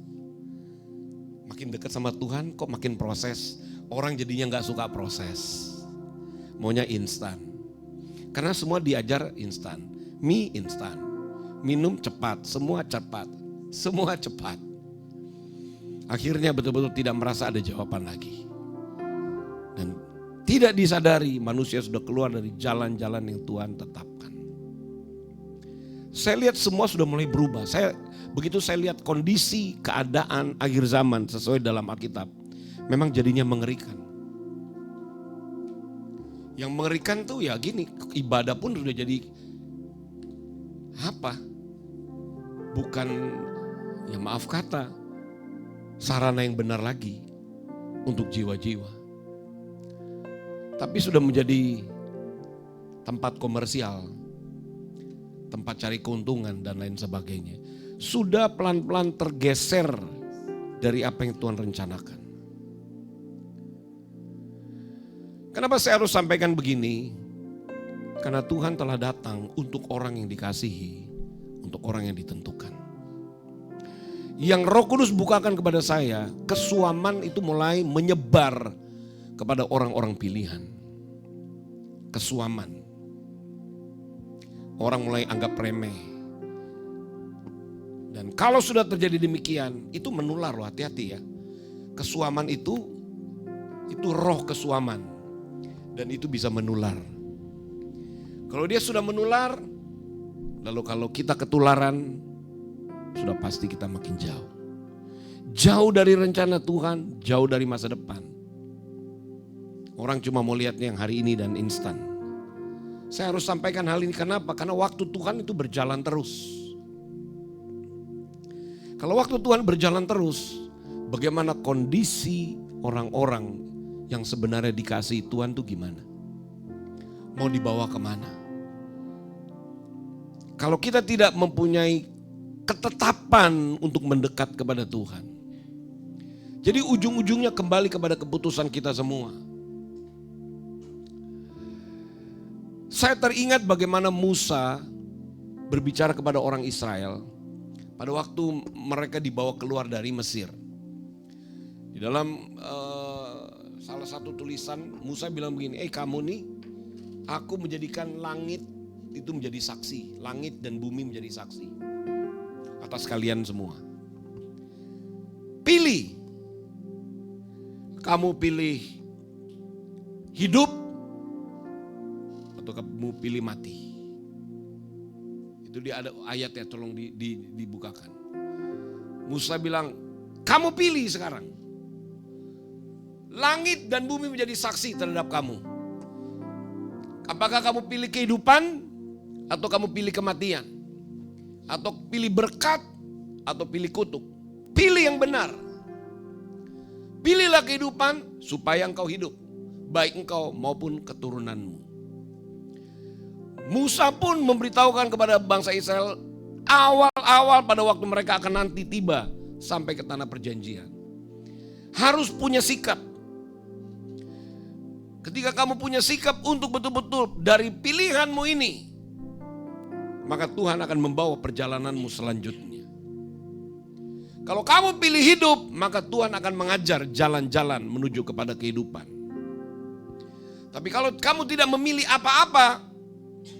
Makin dekat sama Tuhan kok makin proses. Orang jadinya gak suka proses. Maunya instan. Karena semua diajar instan. Mie instan, minum cepat, semua cepat, semua cepat. Akhirnya betul-betul tidak merasa ada jawaban lagi. Dan tidak disadari manusia sudah keluar dari jalan-jalan yang Tuhan tetapkan. Saya lihat semua sudah mulai berubah. Begitu saya lihat kondisi keadaan akhir zaman sesuai dalam Alkitab, memang jadinya mengerikan. Yang mengerikan tuh ya gini, ibadah pun sudah jadi apa? Bukan, ya maaf kata, sarana yang benar lagi untuk jiwa-jiwa. Tapi sudah menjadi tempat komersial, tempat cari keuntungan dan lain sebagainya. Sudah pelan-pelan tergeser dari apa yang Tuhan rencanakan. Kenapa saya harus sampaikan begini? Karena Tuhan telah datang untuk orang yang dikasihi, untuk orang yang ditentukan. Yang Roh Kudus bukakan kepada saya, kesuaman itu mulai menyebar kepada orang-orang pilihan. Kesuaman. Orang mulai anggap remeh. Dan kalau sudah terjadi demikian, itu menular loh, hati-hati ya. Kesuaman itu roh kesuaman. Dan itu bisa menular. Kalau dia sudah menular, lalu kalau kita ketularan, sudah pasti kita makin jauh. Jauh dari rencana Tuhan, jauh dari masa depan. Orang cuma mau lihatnya yang hari ini dan instan. Saya harus sampaikan hal ini, kenapa? Karena waktu Tuhan itu berjalan terus. Kalau waktu Tuhan berjalan terus, bagaimana kondisi orang-orang yang sebenarnya dikasihi Tuhan itu gimana? Mau dibawa kemana? Kalau kita tidak mempunyai ketetapan untuk mendekat kepada Tuhan. Jadi ujung-ujungnya kembali kepada keputusan kita semua. Saya teringat bagaimana Musa berbicara kepada orang Israel pada waktu mereka dibawa keluar dari Mesir. Di dalam salah satu tulisan Musa bilang begini, kamu nih, aku menjadikan langit itu menjadi saksi, langit dan bumi menjadi saksi. atas kalian semua. Pilih. Kamu pilih hidup atau kamu pilih mati. Itu dia ada ayatnya, tolong dibukakan. Musa bilang, kamu pilih sekarang. Langit dan bumi menjadi saksi terhadap kamu. Apakah kamu pilih kehidupan atau kamu pilih kematian? Atau pilih berkat atau pilih kutuk? Pilih yang benar. Pilihlah kehidupan supaya engkau hidup, baik engkau maupun keturunanmu. Musa pun memberitahukan kepada bangsa Israel awal-awal pada waktu mereka akan nanti tiba sampai ke tanah perjanjian. Harus punya sikap. Ketika kamu punya sikap untuk betul-betul dari pilihanmu ini, maka Tuhan akan membawa perjalananmu selanjutnya. Kalau kamu pilih hidup, maka Tuhan akan mengajar jalan-jalan menuju kepada kehidupan. Tapi kalau kamu tidak memilih apa-apa,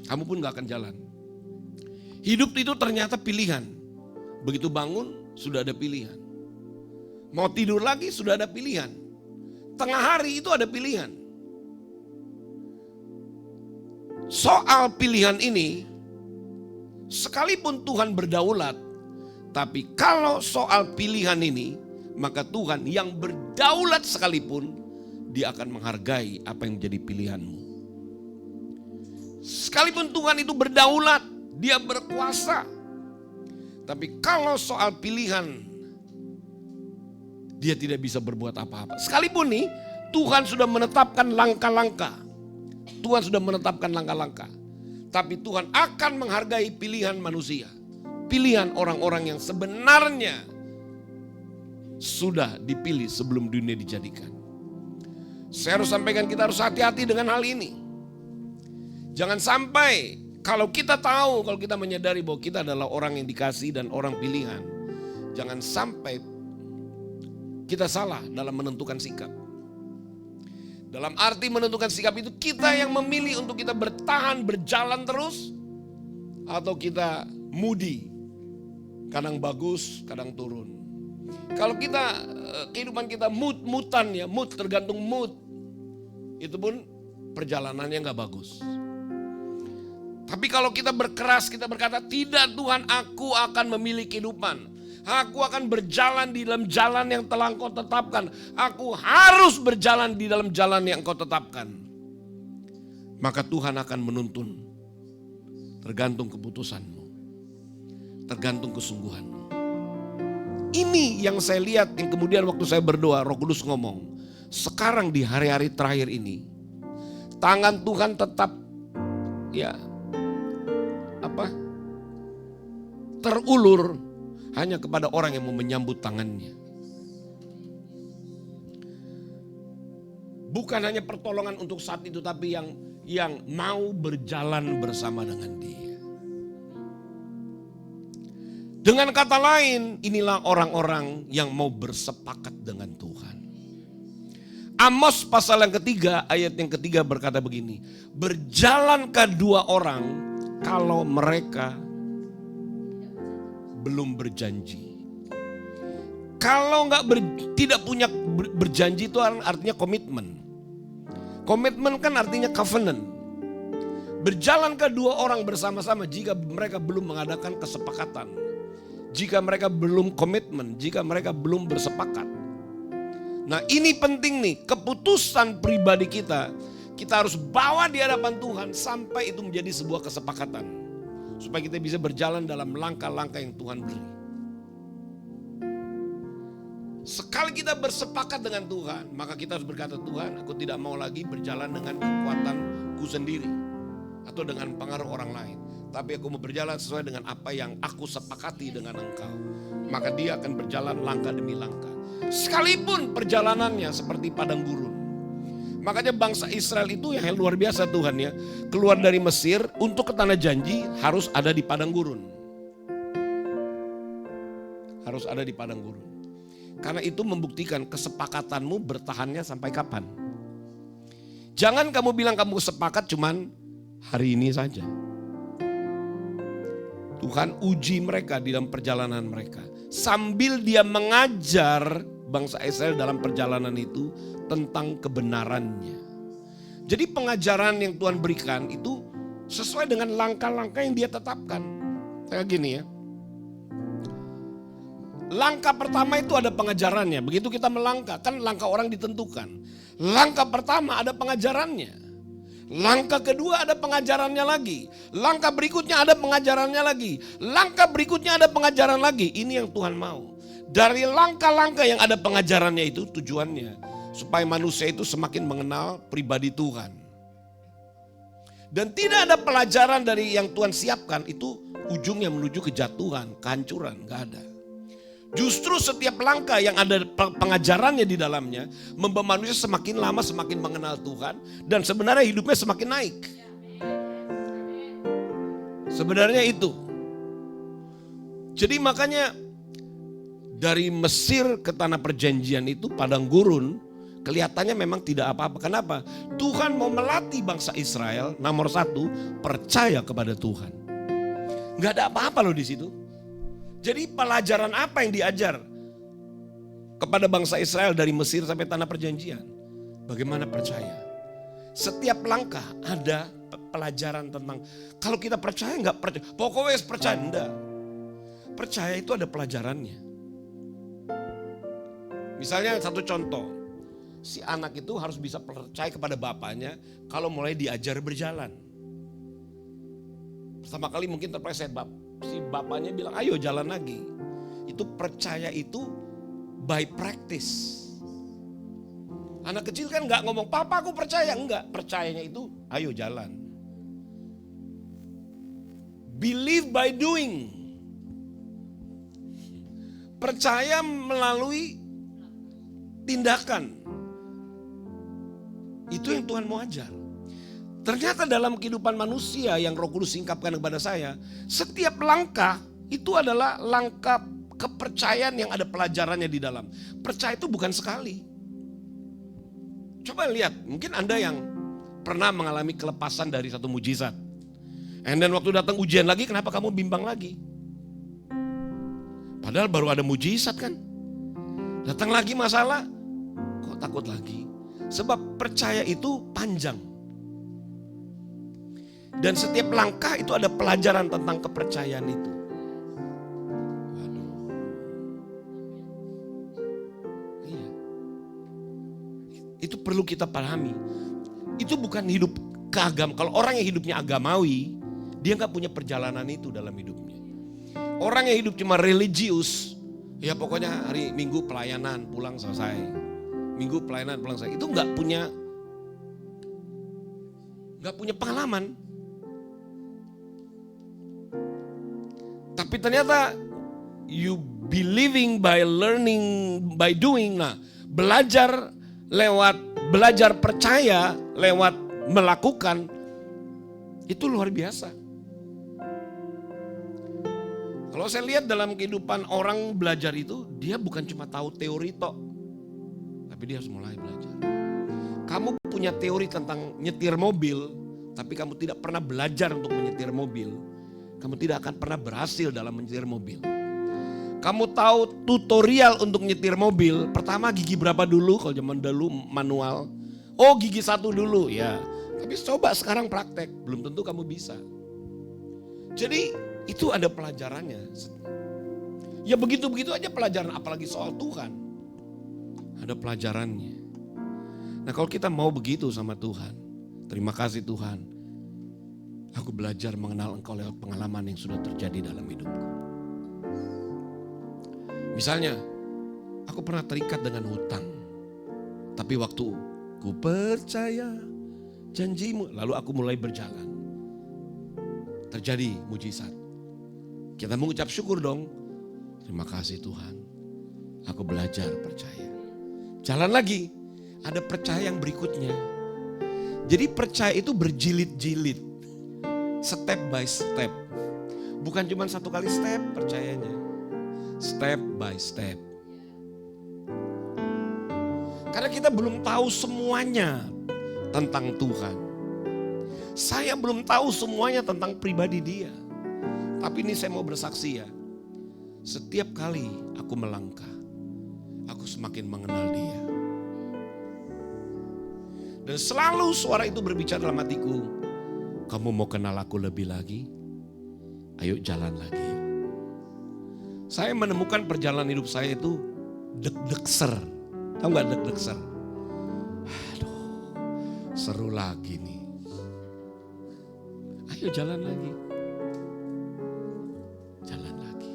kamu pun gak akan jalan. Hidup itu ternyata pilihan. Begitu bangun, sudah ada pilihan. Mau tidur lagi, sudah ada pilihan. Tengah hari itu ada pilihan. Soal pilihan ini, sekalipun Tuhan berdaulat, tapi kalau soal pilihan ini, maka Tuhan yang berdaulat sekalipun, dia akan menghargai apa yang menjadi pilihanmu. Sekalipun Tuhan itu berdaulat, dia berkuasa. Tapi kalau soal pilihan, dia tidak bisa berbuat apa-apa. Sekalipun nih, Tuhan sudah menetapkan langkah-langkah. Tuhan sudah menetapkan langkah-langkah. Tapi Tuhan akan menghargai pilihan manusia. Pilihan orang-orang yang sebenarnya sudah dipilih sebelum dunia dijadikan. Saya harus sampaikan, kita harus hati-hati dengan hal ini. Jangan sampai kalau kita tahu, kalau kita menyadari bahwa kita adalah orang yang dikasih dan orang pilihan, jangan sampai kita salah dalam menentukan sikap. Dalam arti menentukan sikap itu kita yang memilih untuk kita bertahan, berjalan terus, atau kita moody. Kadang bagus, kadang turun. Kalau kita, kehidupan kita mood-moodan ya, mood tergantung mood. Itu pun perjalanannya gak bagus. Tapi kalau kita berkeras, kita berkata, tidak Tuhan, aku akan memilih kehidupan. Aku akan berjalan di dalam jalan yang telah Engkau tetapkan. Aku harus berjalan di dalam jalan yang Engkau tetapkan. Maka Tuhan akan menuntun. Tergantung keputusanmu. Tergantung kesungguhanmu. Ini yang saya lihat, yang kemudian waktu saya berdoa, Roh Kudus ngomong. Sekarang di hari-hari terakhir ini, tangan Tuhan tetap terulur hanya kepada orang yang mau menyambut tangannya. Bukan hanya pertolongan untuk saat itu, tapi yang mau berjalan bersama dengan Dia. Dengan kata lain, inilah orang-orang yang mau bersepakat dengan Tuhan. Amos pasal yang ketiga, ayat yang ketiga berkata begini. Berjalankah dua orang kalau mereka belum berjanji? Kalau tidak punya berjanji itu artinya komitmen. Komitmen kan artinya covenant. Berjalankah dua orang bersama-sama jika mereka belum mengadakan kesepakatan? Jika mereka belum komitmen, jika mereka belum bersepakat. Nah ini penting nih, keputusan pribadi kita harus bawa di hadapan Tuhan sampai itu menjadi sebuah kesepakatan. Supaya kita bisa berjalan dalam langkah-langkah yang Tuhan beri. Sekali kita bersepakat dengan Tuhan, maka kita harus berkata, Tuhan, aku tidak mau lagi berjalan dengan kekuatanku sendiri. Atau dengan pengaruh orang lain. Tapi aku mau berjalan sesuai dengan apa yang aku sepakati dengan Engkau. Maka dia akan berjalan langkah demi langkah. Sekalipun perjalanannya seperti padang gurun. Makanya bangsa Israel itu yang luar biasa Tuhan ya. Keluar dari Mesir untuk ke tanah janji harus ada di padang gurun. Harus ada di padang gurun. Karena itu membuktikan kesepakatanmu bertahannya sampai kapan. Jangan kamu bilang kamu sepakat cuman hari ini saja. Tuhan uji mereka di dalam perjalanan mereka. Sambil dia mengajar bangsa Israel dalam perjalanan itu tentang kebenarannya. Jadi pengajaran yang Tuhan berikan itu sesuai dengan langkah-langkah yang dia tetapkan. Kayak gini ya. Langkah pertama itu ada pengajarannya. Begitu kita melangkah, kan langkah orang ditentukan. Langkah pertama ada pengajarannya. Langkah kedua ada pengajarannya lagi. Langkah berikutnya ada pengajarannya lagi. Langkah berikutnya ada pengajaran lagi. Ini yang Tuhan mau. Dari langkah-langkah yang ada pengajarannya itu tujuannya supaya manusia itu semakin mengenal pribadi Tuhan. Dan tidak ada pelajaran dari yang Tuhan siapkan itu ujungnya menuju kejatuhan, kehancuran, gak ada. Justru setiap langkah yang ada pengajarannya di dalamnya membawa manusia semakin lama semakin mengenal Tuhan dan sebenarnya hidupnya semakin naik. Sebenarnya itu. Jadi makanya dari Mesir ke tanah perjanjian itu padang gurun kelihatannya memang tidak apa-apa. Kenapa? Tuhan mau melatih bangsa Israel nomor satu percaya kepada Tuhan. Gak ada apa-apa loh di situ. Jadi pelajaran apa yang diajar kepada bangsa Israel dari Mesir sampai tanah perjanjian? Bagaimana percaya? Setiap langkah ada pelajaran tentang kalau kita percaya nggak percaya, pokoknya percaya enggak. Percaya itu ada pelajarannya. Misalnya satu contoh, si anak itu harus bisa percaya kepada bapaknya kalau mulai diajar berjalan. Pertama kali mungkin terpleset si bapaknya bilang ayo jalan lagi. Itu percaya itu by practice. Anak kecil kan gak ngomong papa aku percaya, enggak. Percayanya itu ayo jalan. Believe by doing. Percaya melalui tindakan. Itu yang Tuhan mau ajar. Ternyata dalam kehidupan manusia yang Roh Kudus singkapkan kepada saya, setiap langkah itu adalah langkah kepercayaan yang ada pelajarannya di dalam. Percaya itu bukan sekali. Coba lihat, mungkin Anda yang pernah mengalami kelepasan dari satu mujizat. And then waktu datang ujian lagi, kenapa kamu bimbang lagi? Padahal baru ada mujizat kan. Datang lagi masalah, kok takut lagi? Sebab percaya itu panjang. Dan setiap langkah itu ada pelajaran tentang kepercayaan itu. Waduh. Iya. Itu perlu kita pahami. Itu bukan hidup keagam. Kalau orang yang hidupnya agamawi, dia gak punya perjalanan itu dalam hidupnya. Orang yang hidup cuma religius, ya pokoknya hari Minggu pelayanan, pulang selesai. Minggu pelayanan, pulang selesai. Itu gak punya pengalaman. Tapi ternyata you believing by learning by doing. Nah, belajar percaya lewat melakukan itu luar biasa. Kalau saya lihat dalam kehidupan orang belajar itu, dia bukan cuma tahu teori tok, tapi dia harus mulai belajar. Kamu punya teori tentang nyetir mobil, tapi kamu tidak pernah belajar untuk menyetir mobil, kamu tidak akan pernah berhasil dalam menyetir mobil. Kamu tahu tutorial untuk nyetir mobil, pertama gigi berapa dulu kalau zaman dulu manual. Oh gigi 1 dulu ya. Tapi coba sekarang praktek, belum tentu kamu bisa. Jadi itu ada pelajarannya. Ya begitu-begitu aja pelajaran, apalagi soal Tuhan. Ada pelajarannya. Nah kalau kita mau begitu sama Tuhan, terima kasih Tuhan. Aku belajar mengenal Engkau lewat pengalaman yang sudah terjadi dalam hidupku. Misalnya, aku pernah terikat dengan hutang. Tapi waktu ku percaya janjimu, lalu aku mulai berjalan. Terjadi mujizat. Kita mengucap syukur dong. Terima kasih Tuhan. Aku belajar percaya. Jalan lagi. Ada percaya yang berikutnya. Jadi percaya itu berjilid-jilid. Step by step. Bukan cuma satu kali step percayanya. Step by step. Karena kita belum tahu semuanya tentang Tuhan. Saya belum tahu semuanya tentang pribadi dia. Tapi ini saya mau bersaksi ya. Setiap kali aku melangkah, aku semakin mengenal Dia. Dan selalu suara itu berbicara dalam hatiku, kamu mau kenal aku lebih lagi? Ayo jalan lagi yuk. Saya menemukan perjalanan hidup saya itu deg-degser. Tahu gak deg-degser? Aduh, seru lagi nih. Ayo jalan lagi. Jalan lagi.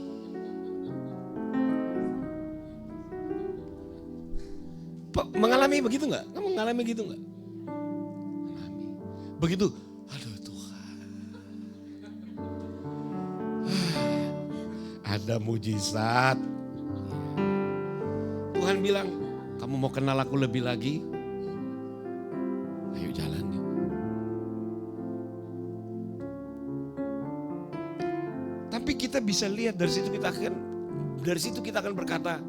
Mengalami begitu gak? Kamu mengalami gitu gak? Mengalami. Begitu, aduh Tuhan. Ada mujizat. Tuhan bilang, kamu mau kenal aku lebih lagi? Ayo jalan yuk. Tapi kita bisa lihat dari situ kita akan berkata,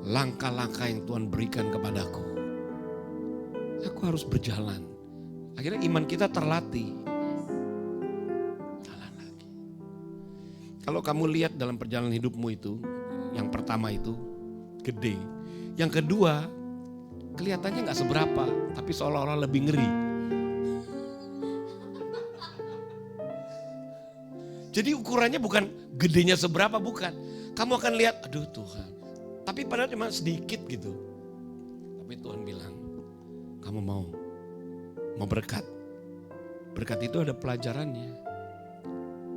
langkah-langkah yang Tuhan berikan kepadaku, aku harus berjalan. Akhirnya iman kita terlatih. Jalan lagi. Kalau kamu lihat dalam perjalanan hidupmu itu, yang pertama itu gede. Yang kedua, kelihatannya gak seberapa, tapi seolah-olah lebih ngeri. Jadi ukurannya bukan gedenya seberapa, bukan. Kamu akan lihat, aduh Tuhan. Tapi padahal cuma sedikit gitu. Tapi Tuhan bilang, kamu mau berkat. Berkat itu ada pelajarannya.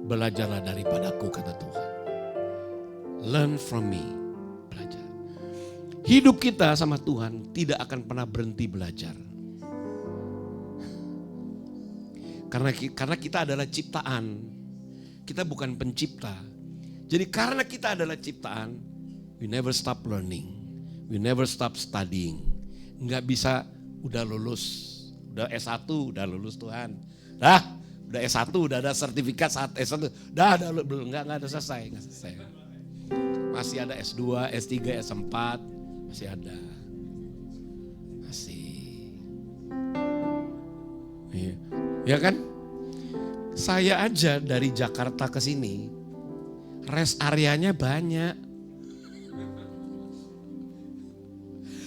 Belajarlah daripadaku, kata Tuhan. Learn from me. Belajar. Hidup kita sama Tuhan tidak akan pernah berhenti belajar. Karena kita adalah ciptaan. Kita bukan pencipta. Jadi karena kita adalah ciptaan, we never stop learning. We never stop studying. Nggak bisa udah lulus. Udah S1 udah lulus Tuhan. Udah S1 udah ada sertifikat saat S1. Belum nggak ada selesai. Masih ada S2, S3, S4. Masih ada. Masih. Iya. Ya kan? Saya aja dari Jakarta ke sini, rest areanya banyak.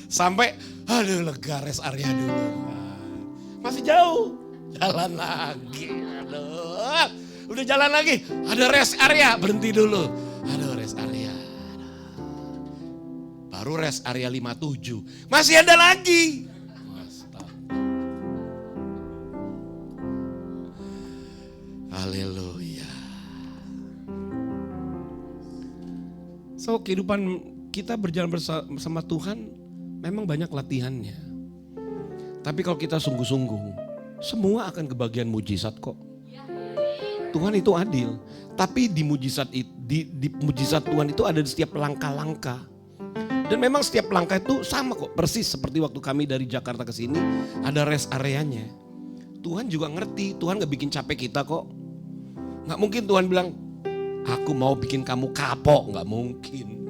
Sampai, aduh lega rest area dulu. Masih jauh, jalan lagi. Aduh, udah jalan lagi, ada rest area, berhenti dulu. Aduh rest area. Baru rest area 57, masih ada lagi. Haleluya. So kehidupan kita berjalan bersama Tuhan memang banyak latihannya. Tapi kalau kita sungguh-sungguh, semua akan kebagian mujizat kok. Tuhan itu adil. Tapi di mujizat Tuhan itu ada di setiap langkah-langkah. Dan memang setiap langkah itu sama kok. Persis seperti waktu kami dari Jakarta ke sini ada rest areanya. Tuhan juga ngerti, Tuhan gak bikin capek kita kok. Gak mungkin Tuhan bilang, aku mau bikin kamu kapok, gak mungkin.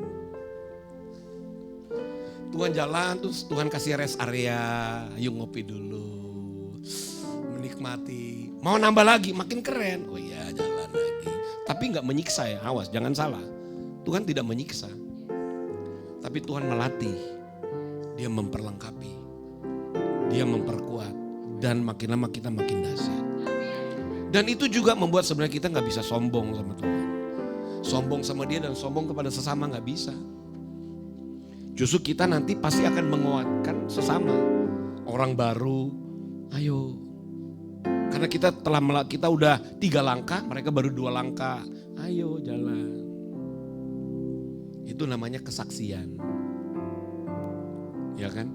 Tuhan jalan, terus Tuhan kasih rest area, yuk ngopi dulu, menikmati. Mau nambah lagi, makin keren. Oh iya jalan lagi. Tapi gak menyiksa ya, awas jangan salah. Tuhan tidak menyiksa. Tapi Tuhan melatih, Dia memperlengkapi, Dia memperkuat. Dan makin lama kita makin dahsyat. Dan itu juga membuat sebenarnya kita gak bisa sombong sama Tuhan. Sombong sama Dia dan sombong kepada sesama gak bisa. Justru kita nanti pasti akan menguatkan sesama. Orang baru, ayo. Karena kita udah 3 langkah, mereka baru 2 langkah. Ayo jalan. Itu namanya kesaksian. Ya kan?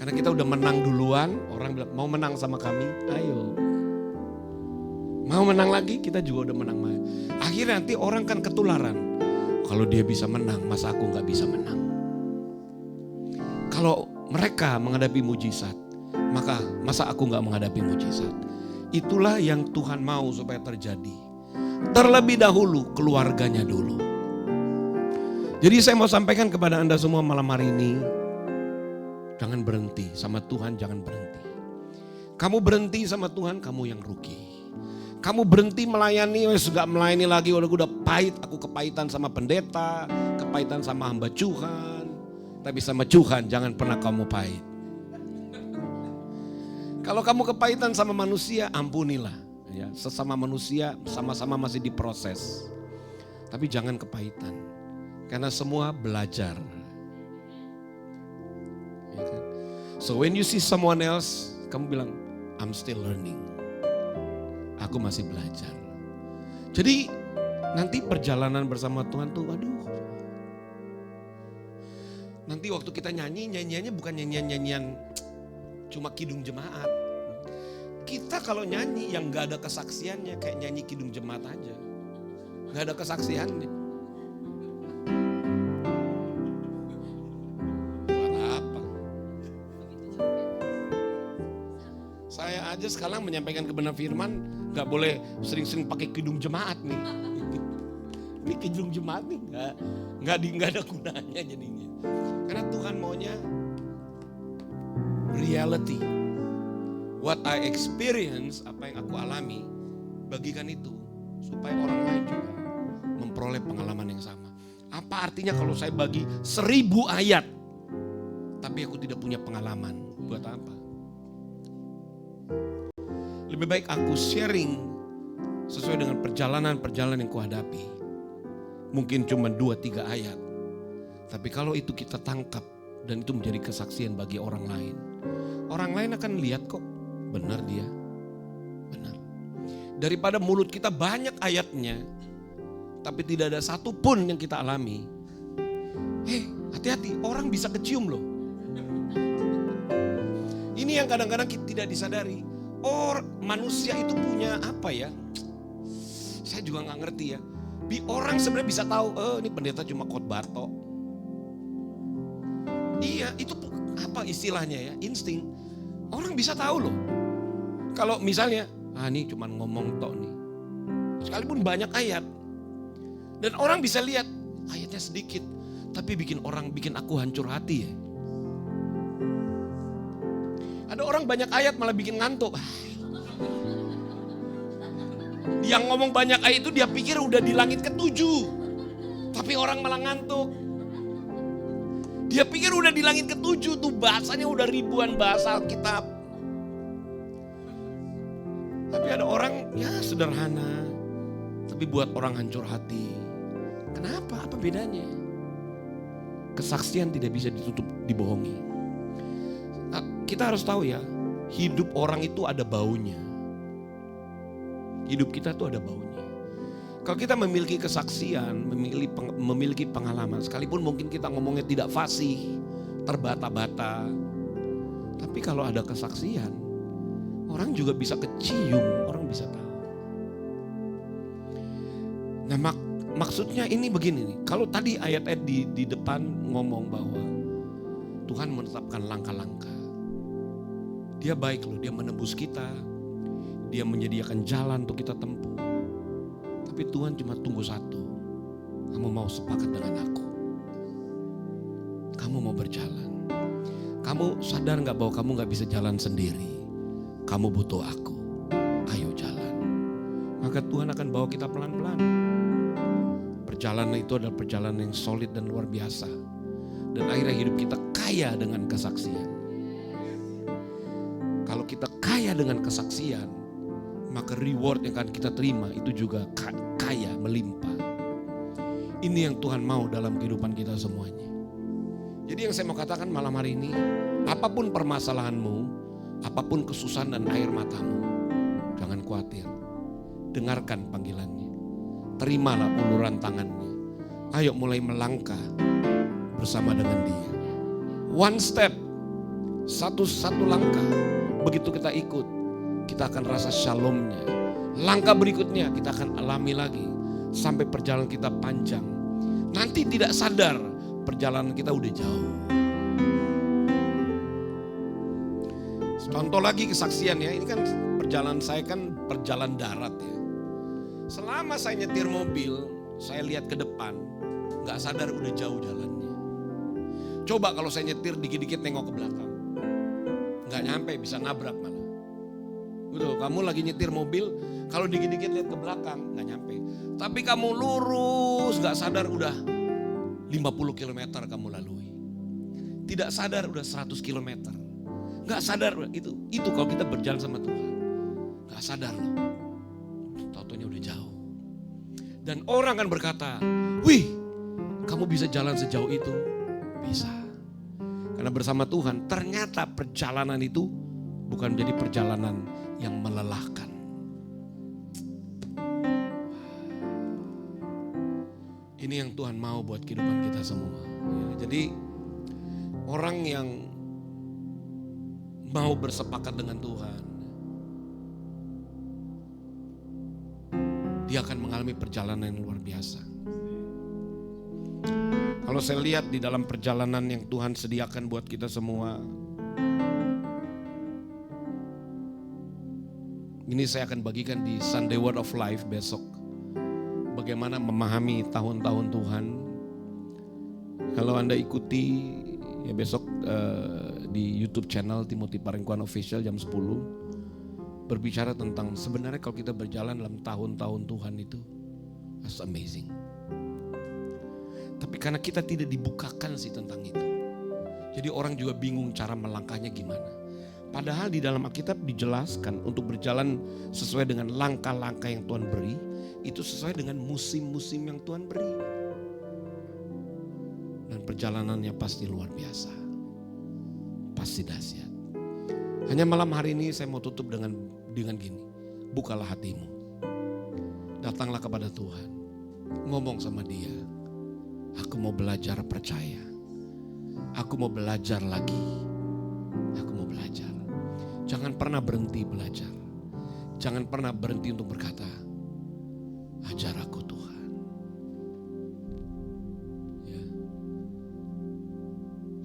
Karena kita udah menang duluan, orang bilang mau menang sama kami, ayo. Mau menang lagi, kita juga udah menang. Akhirnya nanti orang kan ketularan. Kalau dia bisa menang, masa aku gak bisa menang? Kalau mereka menghadapi mujizat, masa aku gak menghadapi mujizat? Itulah yang Tuhan mau supaya terjadi. Terlebih dahulu keluarganya dulu. Jadi saya mau sampaikan kepada Anda semua malam hari ini, jangan berhenti sama Tuhan, jangan berhenti. Kamu berhenti sama Tuhan, kamu yang rugi. Kamu berhenti melayani, gak melayani lagi, udah pahit, aku kepahitan sama pendeta, kepahitan sama hamba Tuhan. Tapi sama Tuhan jangan pernah kamu pahit. Kalau kamu kepahitan sama manusia, ampunilah. Ya, sesama manusia sama-sama masih diproses. Tapi jangan kepahitan. Karena semua belajar. Ya kan? So when you see someone else, kamu bilang, I'm still learning. Aku masih belajar. Jadi nanti perjalanan bersama Tuhan tuh, aduh. Nanti waktu kita nyanyiannya bukan nyanyian cuma kidung jemaat. Kita kalau nyanyi yang gak ada kesaksiannya kayak nyanyi kidung jemaat aja. Gak ada kesaksiannya. Buat apa? Saya aja sekarang menyampaikan kebenaran firman gak boleh sering-sering pakai kidung jemaat nih. Ini kidung jemaat nih gak ada gunanya jadinya. Karena Tuhan maunya reality. What I experience, apa yang aku alami, bagikan itu. Supaya orang lain juga memperoleh pengalaman yang sama. Apa artinya kalau saya bagi 1000 ayat, tapi aku tidak punya pengalaman, buat apa? Lebih baik aku sharing sesuai dengan perjalanan-perjalanan yang kuhadapi. Mungkin cuma 2-3 ayat. Tapi kalau itu kita tangkap dan itu menjadi kesaksian bagi orang lain. Orang lain akan lihat kok, benar dia. Benar. Daripada mulut kita banyak ayatnya, tapi tidak ada satu pun yang kita alami. Hati-hati, orang bisa kecium loh. Ini yang kadang-kadang kita tidak disadari. Manusia itu punya apa ya? Saya juga gak ngerti ya. Orang sebenarnya bisa tahu, ini pendeta cuma khotbah tok. Iya, itu apa istilahnya ya? Insting. Orang bisa tahu loh. Kalau misalnya, ini cuma ngomong tok nih. Sekalipun banyak ayat. Dan orang bisa lihat, ayatnya sedikit. Tapi bikin aku hancur hati ya. Ada orang banyak ayat malah bikin ngantuk. Yang ngomong banyak ayat itu dia pikir udah di langit ke-7. Tapi orang malah ngantuk. Dia pikir udah di langit ke-7 tuh bahasanya udah ribuan bahasa Alkitab. Tapi ada orang ya sederhana. Tapi buat orang hancur hati. Kenapa? Apa bedanya? Kesaksian tidak bisa ditutup, dibohongi. Kita harus tahu ya, hidup orang itu ada baunya. Hidup kita tuh ada baunya. Kalau kita memiliki kesaksian, memiliki pengalaman, sekalipun mungkin kita ngomongnya tidak fasih, terbata-bata. Tapi kalau ada kesaksian, orang juga bisa kecium, orang bisa tahu. Nah maksudnya ini begini nih, kalau tadi ayat-ayat di depan ngomong bahwa Tuhan menetapkan langkah-langkah. Dia baik loh, dia menebus kita, dia menyediakan jalan untuk kita tempuh. Tapi Tuhan cuma tunggu satu. Kamu mau sepakat dengan aku? Kamu mau berjalan? Kamu sadar gak bahwa kamu gak bisa jalan sendiri? Kamu butuh aku. Ayo jalan. Maka Tuhan akan bawa kita pelan-pelan. Perjalanan itu adalah perjalanan yang solid dan luar biasa. Dan akhirnya hidup kita kaya dengan kesaksian. Kalau kita kaya dengan kesaksian, maka reward yang akan kita terima itu juga kaya, melimpah. Ini yang Tuhan mau dalam kehidupan kita semuanya. Jadi yang saya mau katakan malam hari ini, apapun permasalahanmu, apapun kesusahan dan air matamu, jangan khawatir. Dengarkan panggilannya. Terimalah uluran tangannya. Ayo mulai melangkah bersama dengan dia. One step, satu langkah. Begitu kita ikut, kita akan rasa shalomnya. Langkah berikutnya kita akan alami lagi. Sampai perjalanan kita panjang. Nanti tidak sadar perjalanan kita udah jauh. Contoh lagi kesaksian ya. Ini kan perjalanan saya kan perjalanan darat ya. Selama saya nyetir mobil, saya lihat ke depan. Gak sadar udah jauh jalannya. Coba kalau saya nyetir dikit-dikit nengok ke belakang. Gak nyampe, bisa nabrak malah. Betul, kamu lagi nyetir mobil, kalau dikit-dikit lihat ke belakang, nggak nyampe. Tapi kamu lurus, nggak sadar udah 50 km kamu lalui. Tidak sadar udah 100 km. Nggak sadar udah itu kalau kita berjalan sama Tuhan. Nggak sadar loh, tau-taunya udah jauh. Dan orang kan berkata, wih kamu bisa jalan sejauh itu? Bisa. Karena bersama Tuhan ternyata perjalanan itu bukan menjadi perjalanan yang melelahkan. Ini yang Tuhan mau buat kehidupan kita semua. Jadi orang yang mau bersepakat dengan Tuhan, dia akan mengalami perjalanan yang luar biasa. Kalau saya lihat di dalam perjalanan yang Tuhan sediakan buat kita semua, ini saya akan bagikan di Sunday Word of Life besok. Bagaimana memahami tahun-tahun Tuhan. Kalau Anda ikuti ya besok di YouTube channel Timothy Parengkuan Official jam 10. Berbicara tentang sebenarnya kalau kita berjalan dalam tahun-tahun Tuhan itu, that's amazing. Tapi karena kita tidak dibukakan sih tentang itu. Jadi orang juga bingung cara melangkahnya gimana. Padahal di dalam Alkitab dijelaskan untuk berjalan sesuai dengan langkah-langkah yang Tuhan beri. Itu sesuai dengan musim-musim yang Tuhan beri. Dan perjalanannya pasti luar biasa. Pasti dahsyat. Hanya malam hari ini saya mau tutup dengan gini. Bukalah hatimu. Datanglah kepada Tuhan. Ngomong sama dia. Aku mau belajar percaya. Aku mau belajar lagi. Aku mau belajar. Jangan pernah berhenti belajar. Jangan pernah berhenti untuk berkata, ajar aku Tuhan. Ya.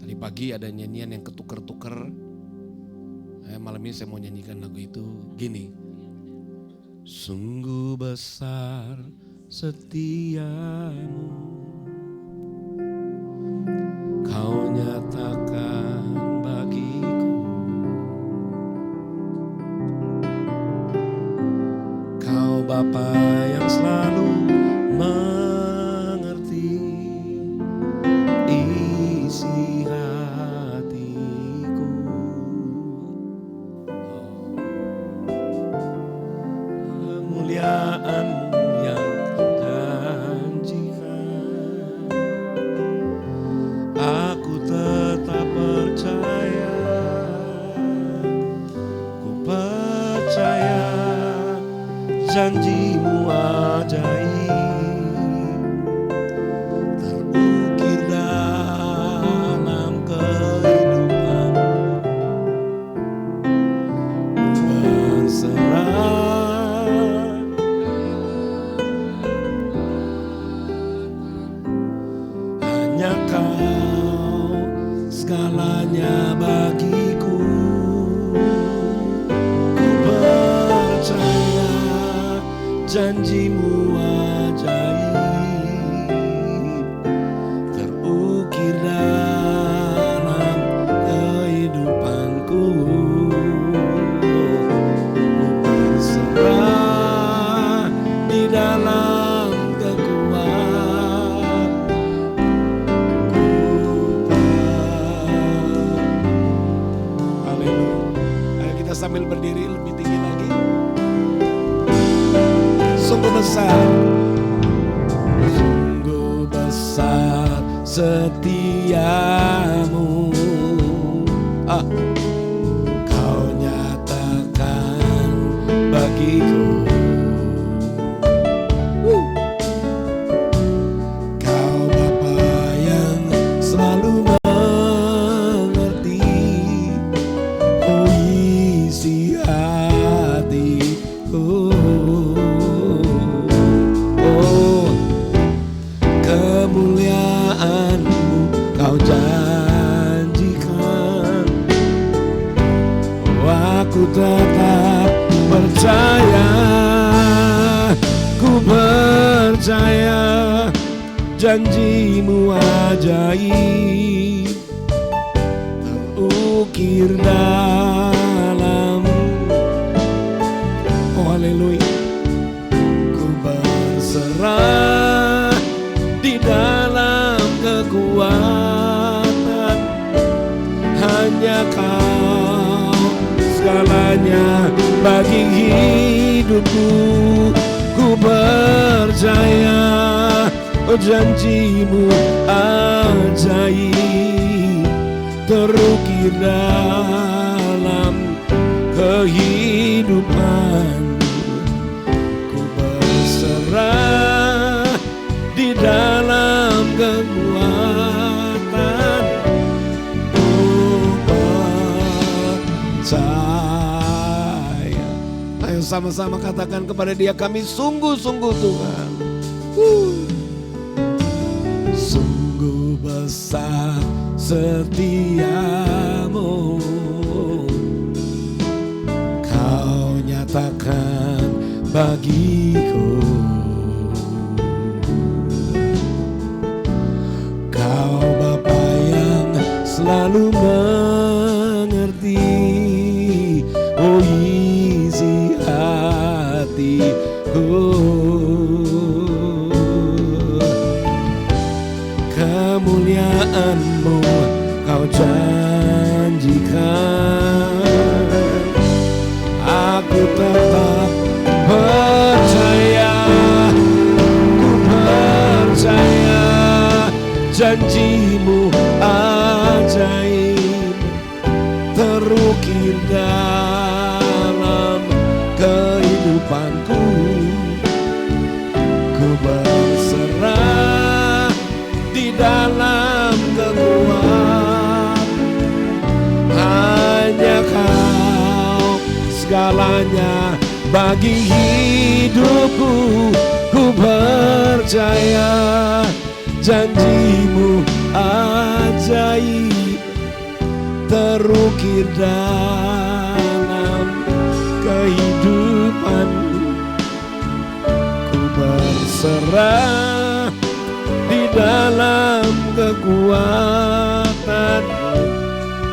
Tadi pagi ada nyanyian yang ketuker-tuker. Malam ini saya mau nyanyikan lagu itu gini. Sungguh besar setiamu, Kau nyatakan bagiku. Kau Bapa yang selalu mengerti isi hatiku. Kemuliaan-Mu yang janjikan, aku tetap percaya. Ku percaya janji-Mu ajaib, terukir dalam kehidupan. Ku berserah, hanya Kau segalanya bagiku. Ku percaya janji-Mu ajaib, terukir dalam kehidupanku. Ku berserah di dalam kekuatan. Haleluya. Ayo kita sambil berdiri lebih tinggi lagi. Sungguh besar, sungguh besar setiamu. Kau nyatakan bagiku. Kau Bapa yang selalu mengerti isi hatiku. Kemuliaan-Mu Kau janjikan. Aku tetap percaya. Ku percaya janji-Mu ajaib, terukir dalam hanya Kau segalanya bagi hidupku. Ku percaya janji-Mu ajaib terukir dalam kehidupanku. Ku berserah di dalam kekuatan. Ku percaya. Ayo sama-sama katakan kepada Dia, kami sungguh-sungguh Tuhan. Sungguh besar setiamu, Kau nyatakan bagiku. Kau Bapa yang selalu mengerti, oh isi hatiku. Kemuliaan-Mu Kau janjikan, aku tetap percaya. Ku percaya janji-Mu ajaib terukir dalam kehidupanku. Ku berserah di dalam kekuatan. Hanya Kau segalanya bagi hidupku. Ku percaya janji-Mu ajaib terukir dalam kehidupanku. Ku berserah di dalam kekuatan.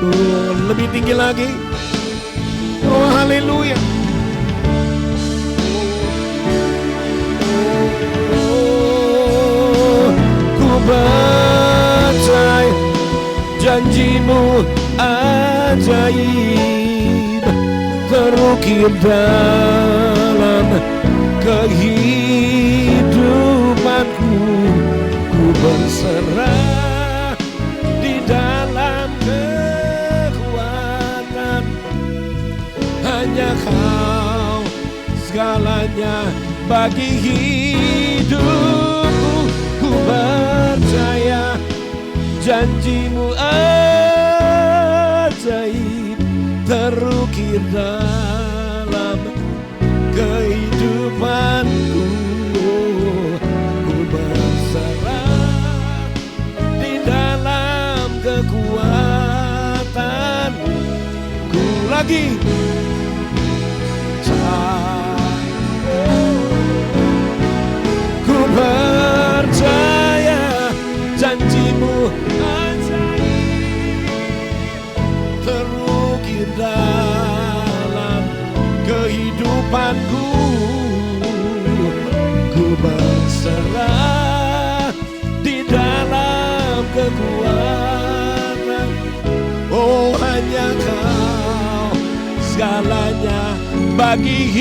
Ku lebih tinggi lagi. Oh haleluya. Ku percaya janji-Mu ajaib terukir dalam kehidupanku. Ku berserah di dalam kekuatan. Hanya Kau segalanya bagi hidupku. Ku percaya janji-Mu ajaib terukir dalam kehidupanku. Ku berserah di dalam kekuatan. Ku lagi ku percaya janji-Mu ajaib terukir dalam kehidupanku. Ku berserah di dalam kekuatan. Oh hanya Kau segalanya bagi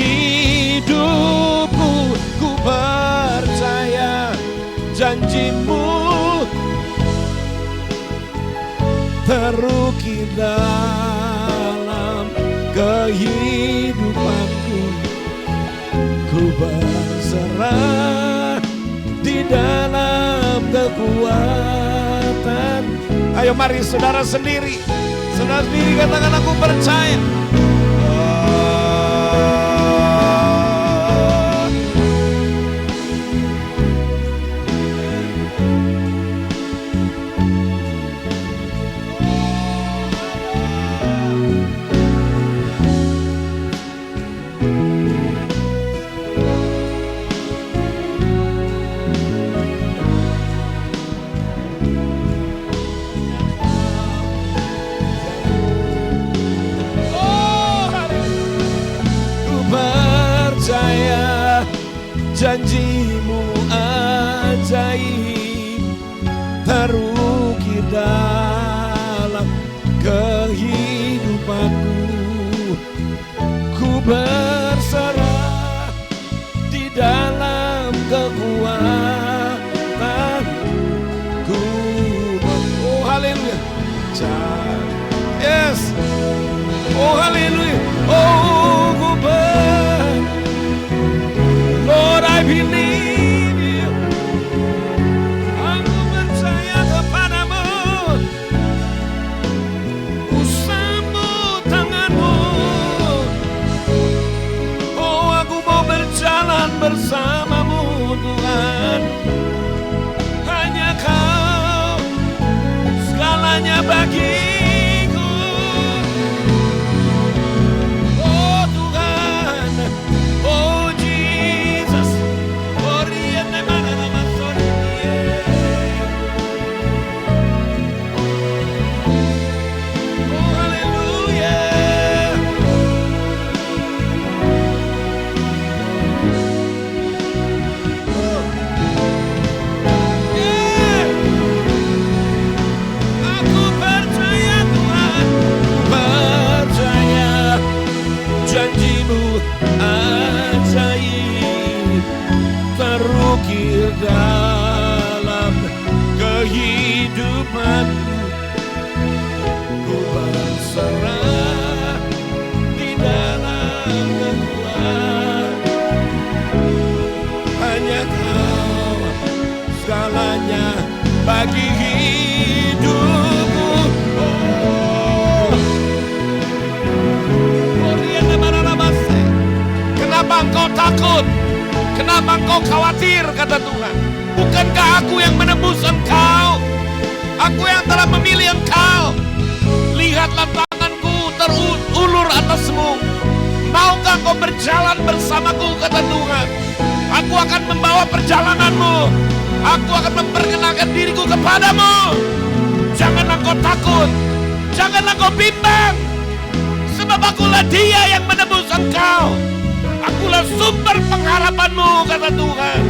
hidupku. Ku percaya janji-Mu terukir dalam kehidupanku. Ku berserah di dalam kekuatan. Ayo mari saudara sendiri katakan, aku percaya. Janji-Mu ajaib terukir dalam kehidupan. kehidupanku, ku berserah di dalam kekuatanku. Oh haleluya. Yes. Oh haleluya. Oh ku Lord I believe you. Aku percaya kepadamu. Ku sambut tanganmu. Oh aku mau berjalan bersamamu Tuhan. Hanya Kau segalanya bagiku. Oh Tuhan, oh Jesus, oh riene mana nama sonie. Oh haleluya. Aku percaya Tuhan, percaya janjimu ajaib terukir dalam kehidupanku. Ku berserah di dalam kekuatanmu. Hanya Kau segalanya bagi hidupku. Kenapa engkau takut? Kenapa engkau khawatir, kata Tuhan? Bukankah aku yang menebus engkau? Aku yang telah memilih engkau. Lihatlah tanganku terulur atasmu. Maukah kau berjalan bersamaku, kata Tuhan? Aku akan membawa perjalananmu. Aku akan memperkenalkan diriku kepadamu. Janganlah kau takut. Janganlah kau bimbang. Sebab akulah Dia yang menebus engkau. Akulah sumber pengharapanmu, kata Tuhan.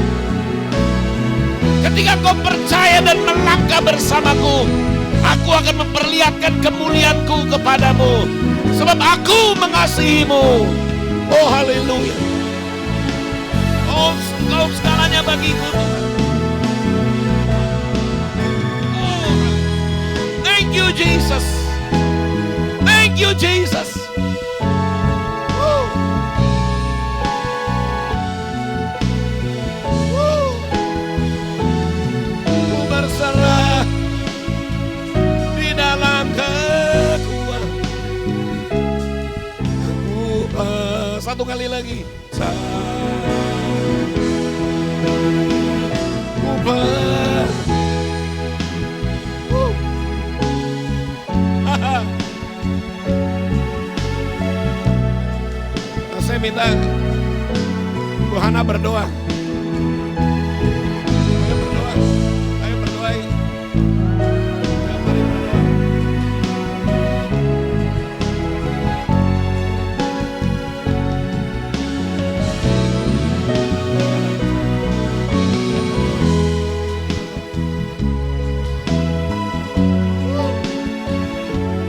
Ketika kau percaya dan melangkah bersamaku, aku akan memperlihatkan kemuliaanku kepadamu. Sebab aku mengasihimu. Oh haleluya. Oh Kau segalanya bagiku Tuhan. Oh, thank you Jesus. Thank you Jesus. Ku berserah di dalam kekuatanmu. Satu kali lagi. Saya minta Bu Hana berdoa. Ayo berdoa. Ayo berdoain. Ya, mari berdoa.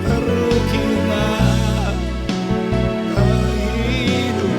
Terukirlah hidup.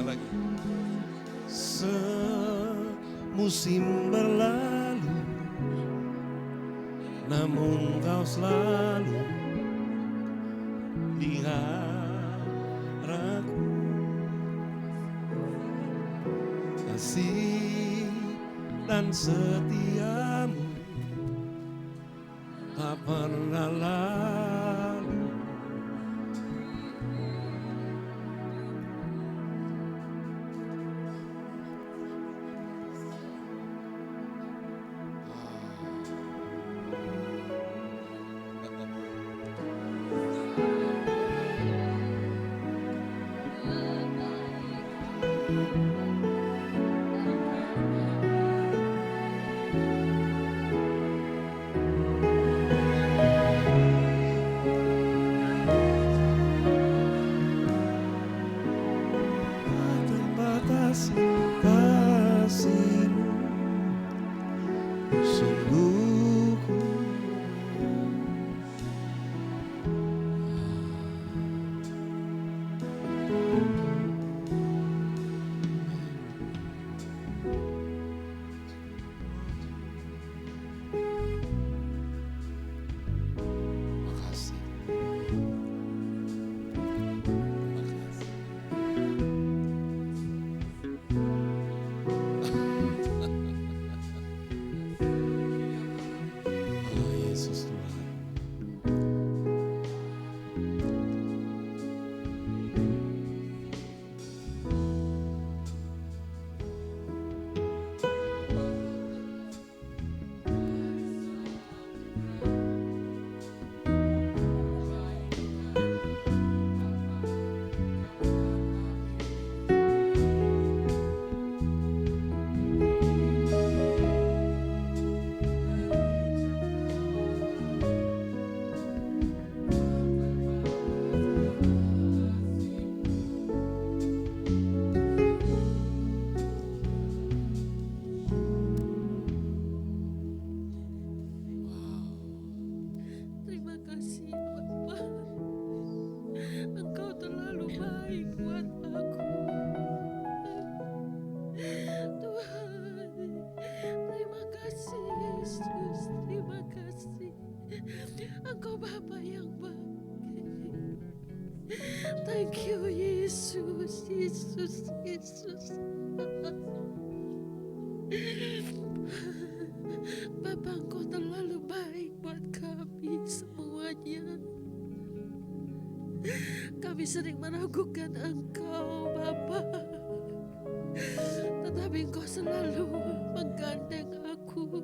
Lagi. Semusim berlalu, namun Kau selalu peliharaku. Kasih dan setiamu tak pernah lalu. Terbatas kasih-Mu sungguh Makasih. Oh, Yesus Tuhan. Terima kasih Bapa. Engkau terlalu baik buat aku. Tuhan, terima kasih Yesus, terima kasih. Engkau Bapa yang baik. Thank you Yesus, Yesus, Yesus. Bapa, Engkau terlalu baik buat kami semuanya. Kami sering meragukan Engkau Bapa, tetapi Engkau selalu menggandeng aku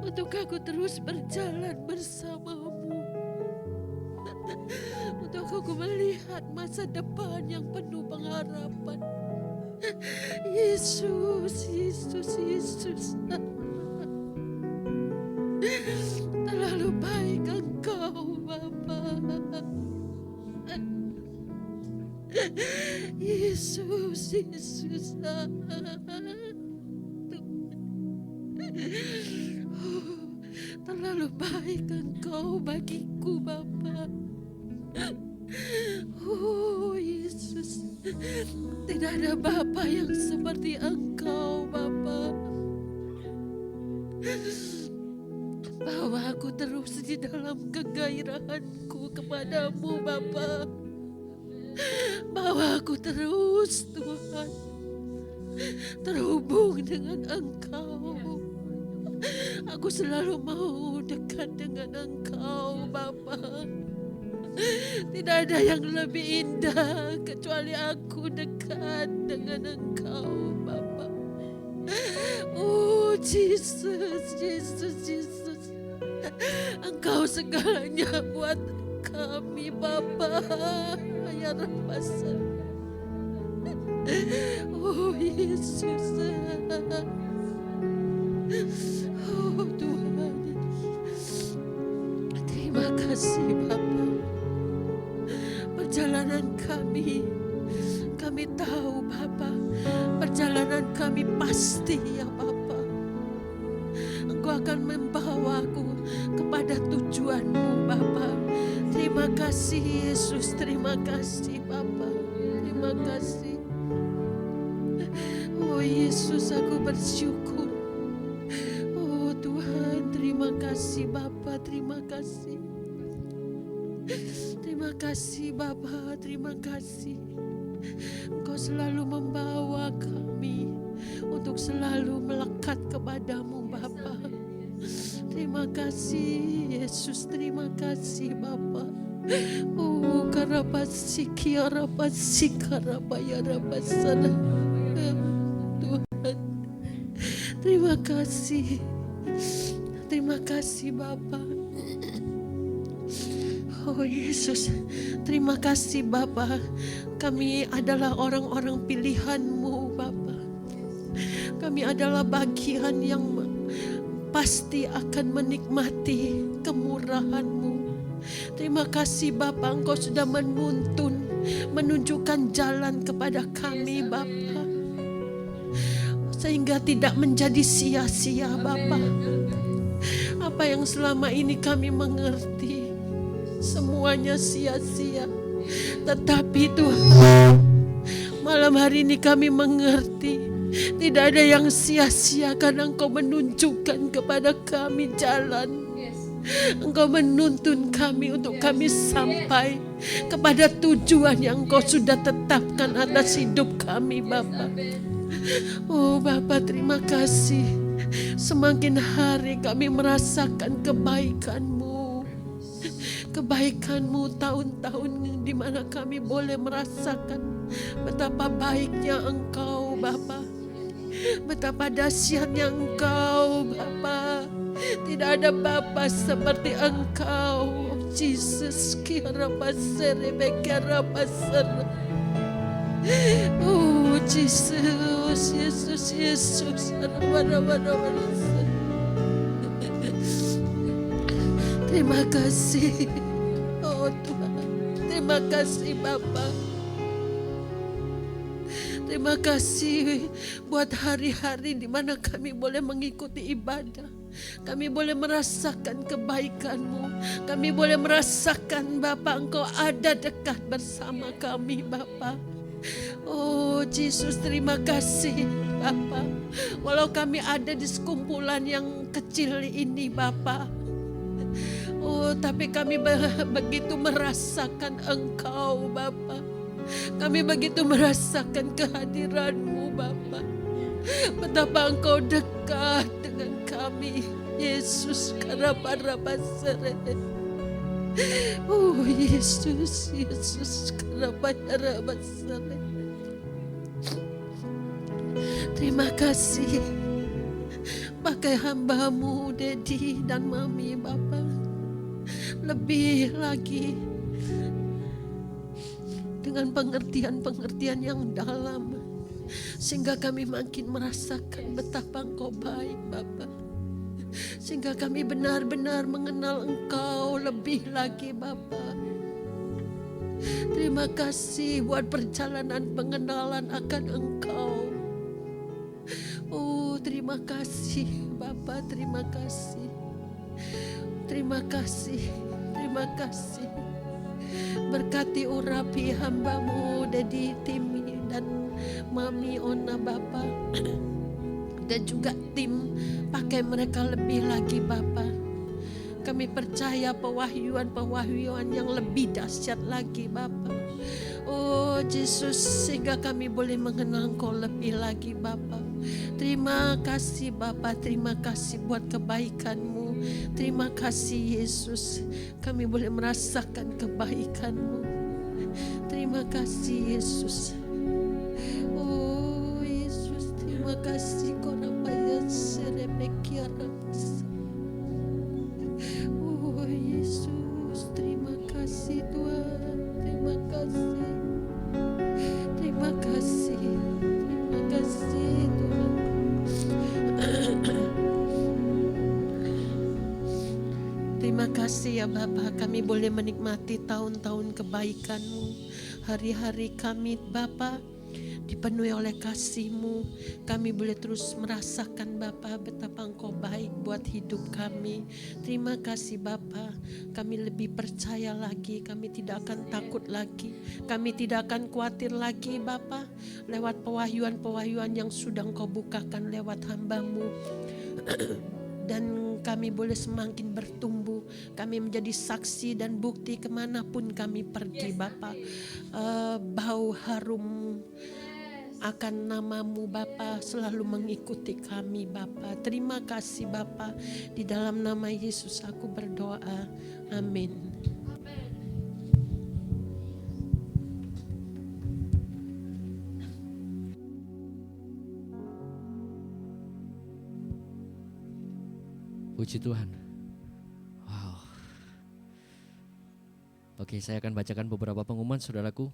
untuk aku terus berjalan bersamamu, untuk aku melihat masa depan yang penuh pengharapan. Yesus, Yesus, Yesus. Terlalu baik Engkau Bapa. Yesus, Yesus. Terlalu baik Engkau bagiku Bapa. Oh Yesus, tidak ada Bapa yang seperti Engkau Bapa. Bawa aku terus di dalam kegairahanku kepadamu Bapa. Bawa aku terus Tuhan, terhubung dengan Engkau. Aku selalu mau dekat dengan Engkau Bapa. Tidak ada yang lebih indah kecuali aku dekat dengan Engkau Bapa. Oh Jesus, Jesus, Jesus. Engkau segalanya buat kami Bapa. Ya Rabbasa. Oh Yesus. Oh Tuhan. Terima kasih Bapa. Perjalanan kami tahu Bapa, perjalanan kami pasti ya Bapa. Engkau akan membawaku kepada tujuanmu Bapa. Terima kasih Yesus, terima kasih Bapa, terima kasih. Oh Yesus, aku bersyukur. Oh Tuhan, terima kasih Bapa, terima kasih. Terima kasih Bapa, terima kasih. Engkau selalu membawa kami untuk selalu melekat kepadamu Bapa. Terima kasih Yesus, terima kasih Bapa. Oh karabasiki arabasika rabaya rabasana. Tuhan, terima kasih. Terima kasih Bapa. Oh Yesus, terima kasih Bapa. Kami adalah orang-orang pilihan-Mu Bapa. Kami adalah bagian yang pasti akan menikmati kemurahan-Mu. Terima kasih Bapa, Engkau sudah menunjukkan jalan kepada kami Bapa. Sehingga tidak menjadi sia-sia Bapa. Apa yang selama ini kami mengerti, semuanya sia-sia. Tetapi Tuhan, malam hari ini kami mengerti, tidak ada yang sia-sia karena Engkau menunjukkan kepada kami jalan. Engkau menuntun kami untuk kami sampai kepada tujuan yang Engkau sudah tetapkan atas hidup kami Bapa. Oh Bapa, terima kasih. Semakin hari kami merasakan kebaikan-Mu. Kebaikan-Mu tahun-tahun di mana kami boleh merasakan betapa baiknya Engkau Bapa. Betapa dahsyatnya Engkau Bapa. Tidak ada Bapa seperti Engkau. Jesus, kira pasere bekara pasere. Oh Jesus, Yesus, Yesus. Terima kasih. Oh Tuhan, terima kasih Bapa. Terima kasih buat hari-hari di mana kami boleh mengikuti ibadah. Kami boleh merasakan kebaikan-Mu. Kami boleh merasakan Bapa, Engkau ada dekat bersama kami Bapa. Oh Yesus, terima kasih Bapa. Walau kami ada di sekumpulan yang kecil ini Bapa, oh tapi kami begitu merasakan Engkau Bapa. Kami begitu merasakan kehadiran-Mu Bapa. Betapa Engkau dekat dengan kami Yesus. Karabarabasere. Oh Yesus, Yesus. Karabarabasere. Terima kasih. Pakai hamba-Mu Dedi dan Mami Bapa. Lebih lagi dengan pengertian-pengertian yang dalam, sehingga kami makin merasakan betapa Engkau baik Bapa. Sehingga kami benar-benar mengenal Engkau lebih lagi Bapa. Terima kasih buat perjalanan pengenalan akan Engkau. Oh terima kasih Bapa, terima kasih. Terima kasih, terima kasih. Berkati urapi hamba-Mu Dedi Timi dan Mami Ona Bapa. Dan juga tim, pakai mereka lebih lagi Bapa. Kami percaya pewahyuan yang lebih dahsyat lagi Bapa. Oh Yesus, sehingga kami boleh mengenal Engkau lebih lagi Bapa. Terima kasih Bapa, terima kasih buat kebaikan-Mu. Terima kasih Yesus, kami boleh merasakan kebaikan-Mu. Terima kasih Yesus. Oh Yesus, terima kasih. Oh Yesus, terima kasih Tuhan. Terima kasih. Terima kasih. Terima kasih Tuhan. Terima kasih ya Bapa, kami boleh menikmati tahun-tahun kebaikan-Mu. Hari-hari kami Bapa dipenuhi oleh kasih-Mu. Kami boleh terus merasakan Bapa betapa Engkau baik buat hidup kami. Terima kasih Bapa, kami lebih percaya lagi. Kami tidak akan takut lagi. Kami tidak akan khawatir lagi Bapa. Lewat pewahyuan-pewahyuan yang sudah Engkau bukakan lewat hamba-Mu. Dan kami boleh semakin bertumbuh. Kami menjadi saksi dan bukti kemanapun kami pergi Bapa. Bau harum akan nama-Mu Bapa selalu mengikuti kami Bapa. Terima kasih Bapa. Di dalam nama Yesus aku berdoa. Amin. Puji Tuhan. Wow. Oke, saya akan bacakan beberapa pengumuman saudaraku.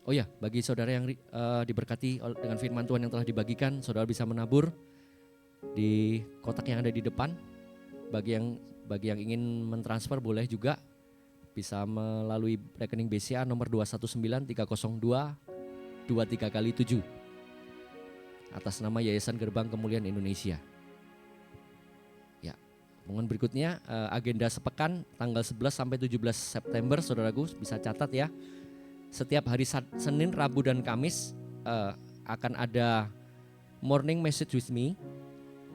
Oh ya, bagi saudara yang diberkati dengan firman Tuhan yang telah dibagikan, saudara bisa menabur di kotak yang ada di depan. Bagi yang ingin mentransfer boleh juga, bisa melalui rekening BCA nomor 219-302-23 kali 7 atas nama Yayasan Gerbang Kemuliaan Indonesia. Ya, pengumuman berikutnya agenda sepekan tanggal 11 sampai 17 September, saudaraku bisa catat ya. Setiap hari Senin, Rabu, dan Kamis akan ada Morning Message with Me,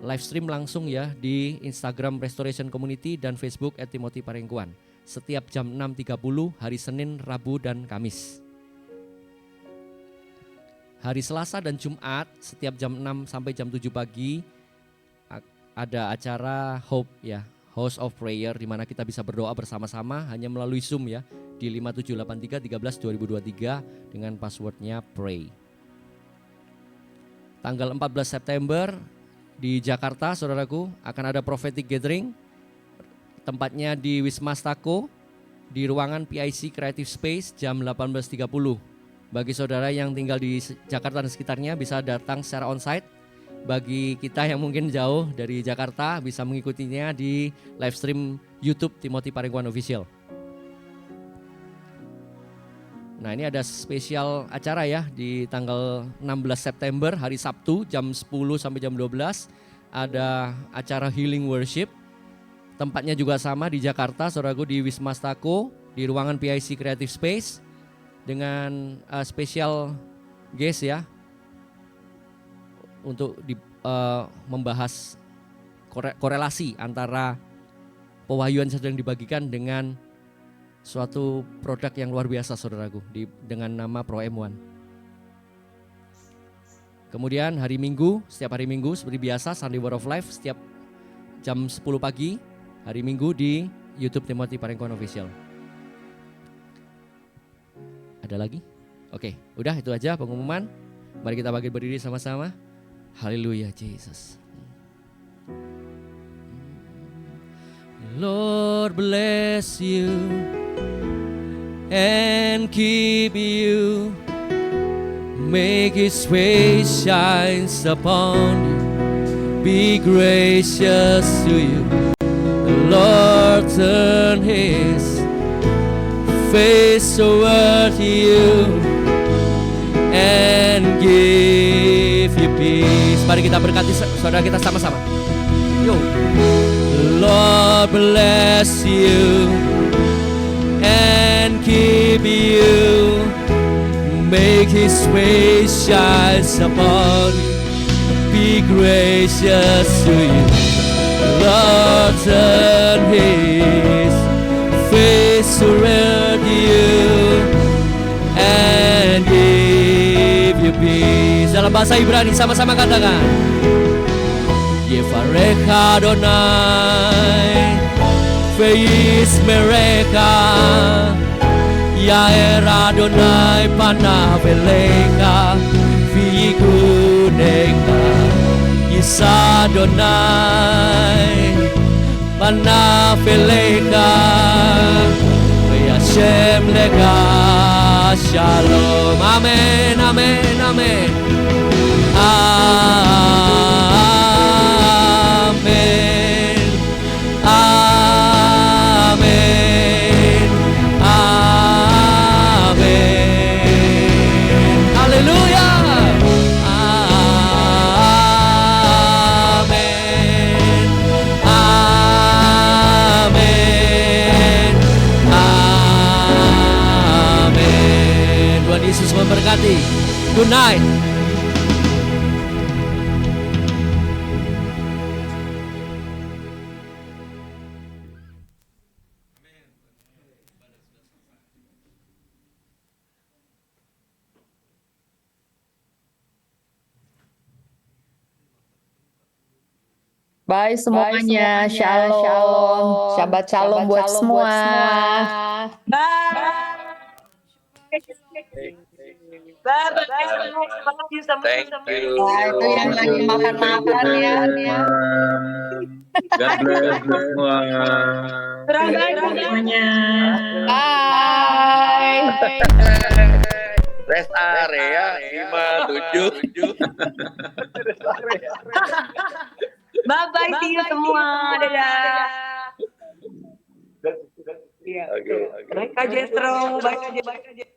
live stream langsung ya di Instagram Restoration Community dan Facebook @Timothy Parengkuan. Setiap jam 6.30 hari Senin, Rabu, dan Kamis. Hari Selasa dan Jumat setiap jam 6 sampai jam 7 pagi ada acara Hope ya, House of Prayer, di mana kita bisa berdoa bersama-sama hanya melalui Zoom ya, di 578313-2023 dengan passwordnya pray. Tanggal 14 September di Jakarta, saudaraku, akan ada prophetic gathering. Tempatnya di Wisma Stako, di ruangan PIC Creative Space jam 18.30. Bagi saudara yang tinggal di Jakarta dan sekitarnya bisa datang secara onsite. Bagi kita yang mungkin jauh dari Jakarta bisa mengikutinya di live stream YouTube Timothy Parengkuan Official. Nah, ini ada spesial acara ya di tanggal 16 September hari Sabtu jam 10 sampai jam 12 ada acara healing worship. Tempatnya juga sama di Jakarta, saudaraku, di Wisma Stako, di ruangan PIC Creative Space dengan spesial guest ya untuk membahas korelasi antara pewahyuan sedang dibagikan dengan suatu produk yang luar biasa, saudaraku, dengan nama Pro M1. Kemudian hari Minggu, setiap hari Minggu seperti biasa Sunday Word of Life setiap jam 10 pagi hari Minggu di YouTube Timothy Parengkuan Official. Ada lagi? Oke, udah itu aja pengumuman. Mari kita bangkit berdiri sama-sama. Haleluya, Jesus. Lord bless you and keep you, make His face shines upon you, be gracious to you. The Lord turn His face toward you and give you peace. Mari kita berkati saudara kita sama-sama. Yo. Lord bless you and keep you, make His face shines upon you, be gracious to you. Lord turn His face toward you and give you peace. Dalam bahasa Ibrani sama-sama katakan, Yevarech Adonai Veis mereka, Yair Adonai Panav Elecha Viguneka, Yis Adonai Panav Elecha Ve'Hashem Lecha Shalom. Amen, amen, amen. Amen. Amen. Amen. Haleluya. Amen. Amen. Amen. Tuhan Yesus memberkati. Good night. Bye semuanya, shalom, Shabbat shalom buat semua. Thank you. Nah, itu yang lagi makan-makan ya. God bless semua. Semuanya. Bye. Rest area 57. Bye-bye, see you semua. Dadah. Iya. Oke. Baik Kak Jethro, baik Kak Jethro.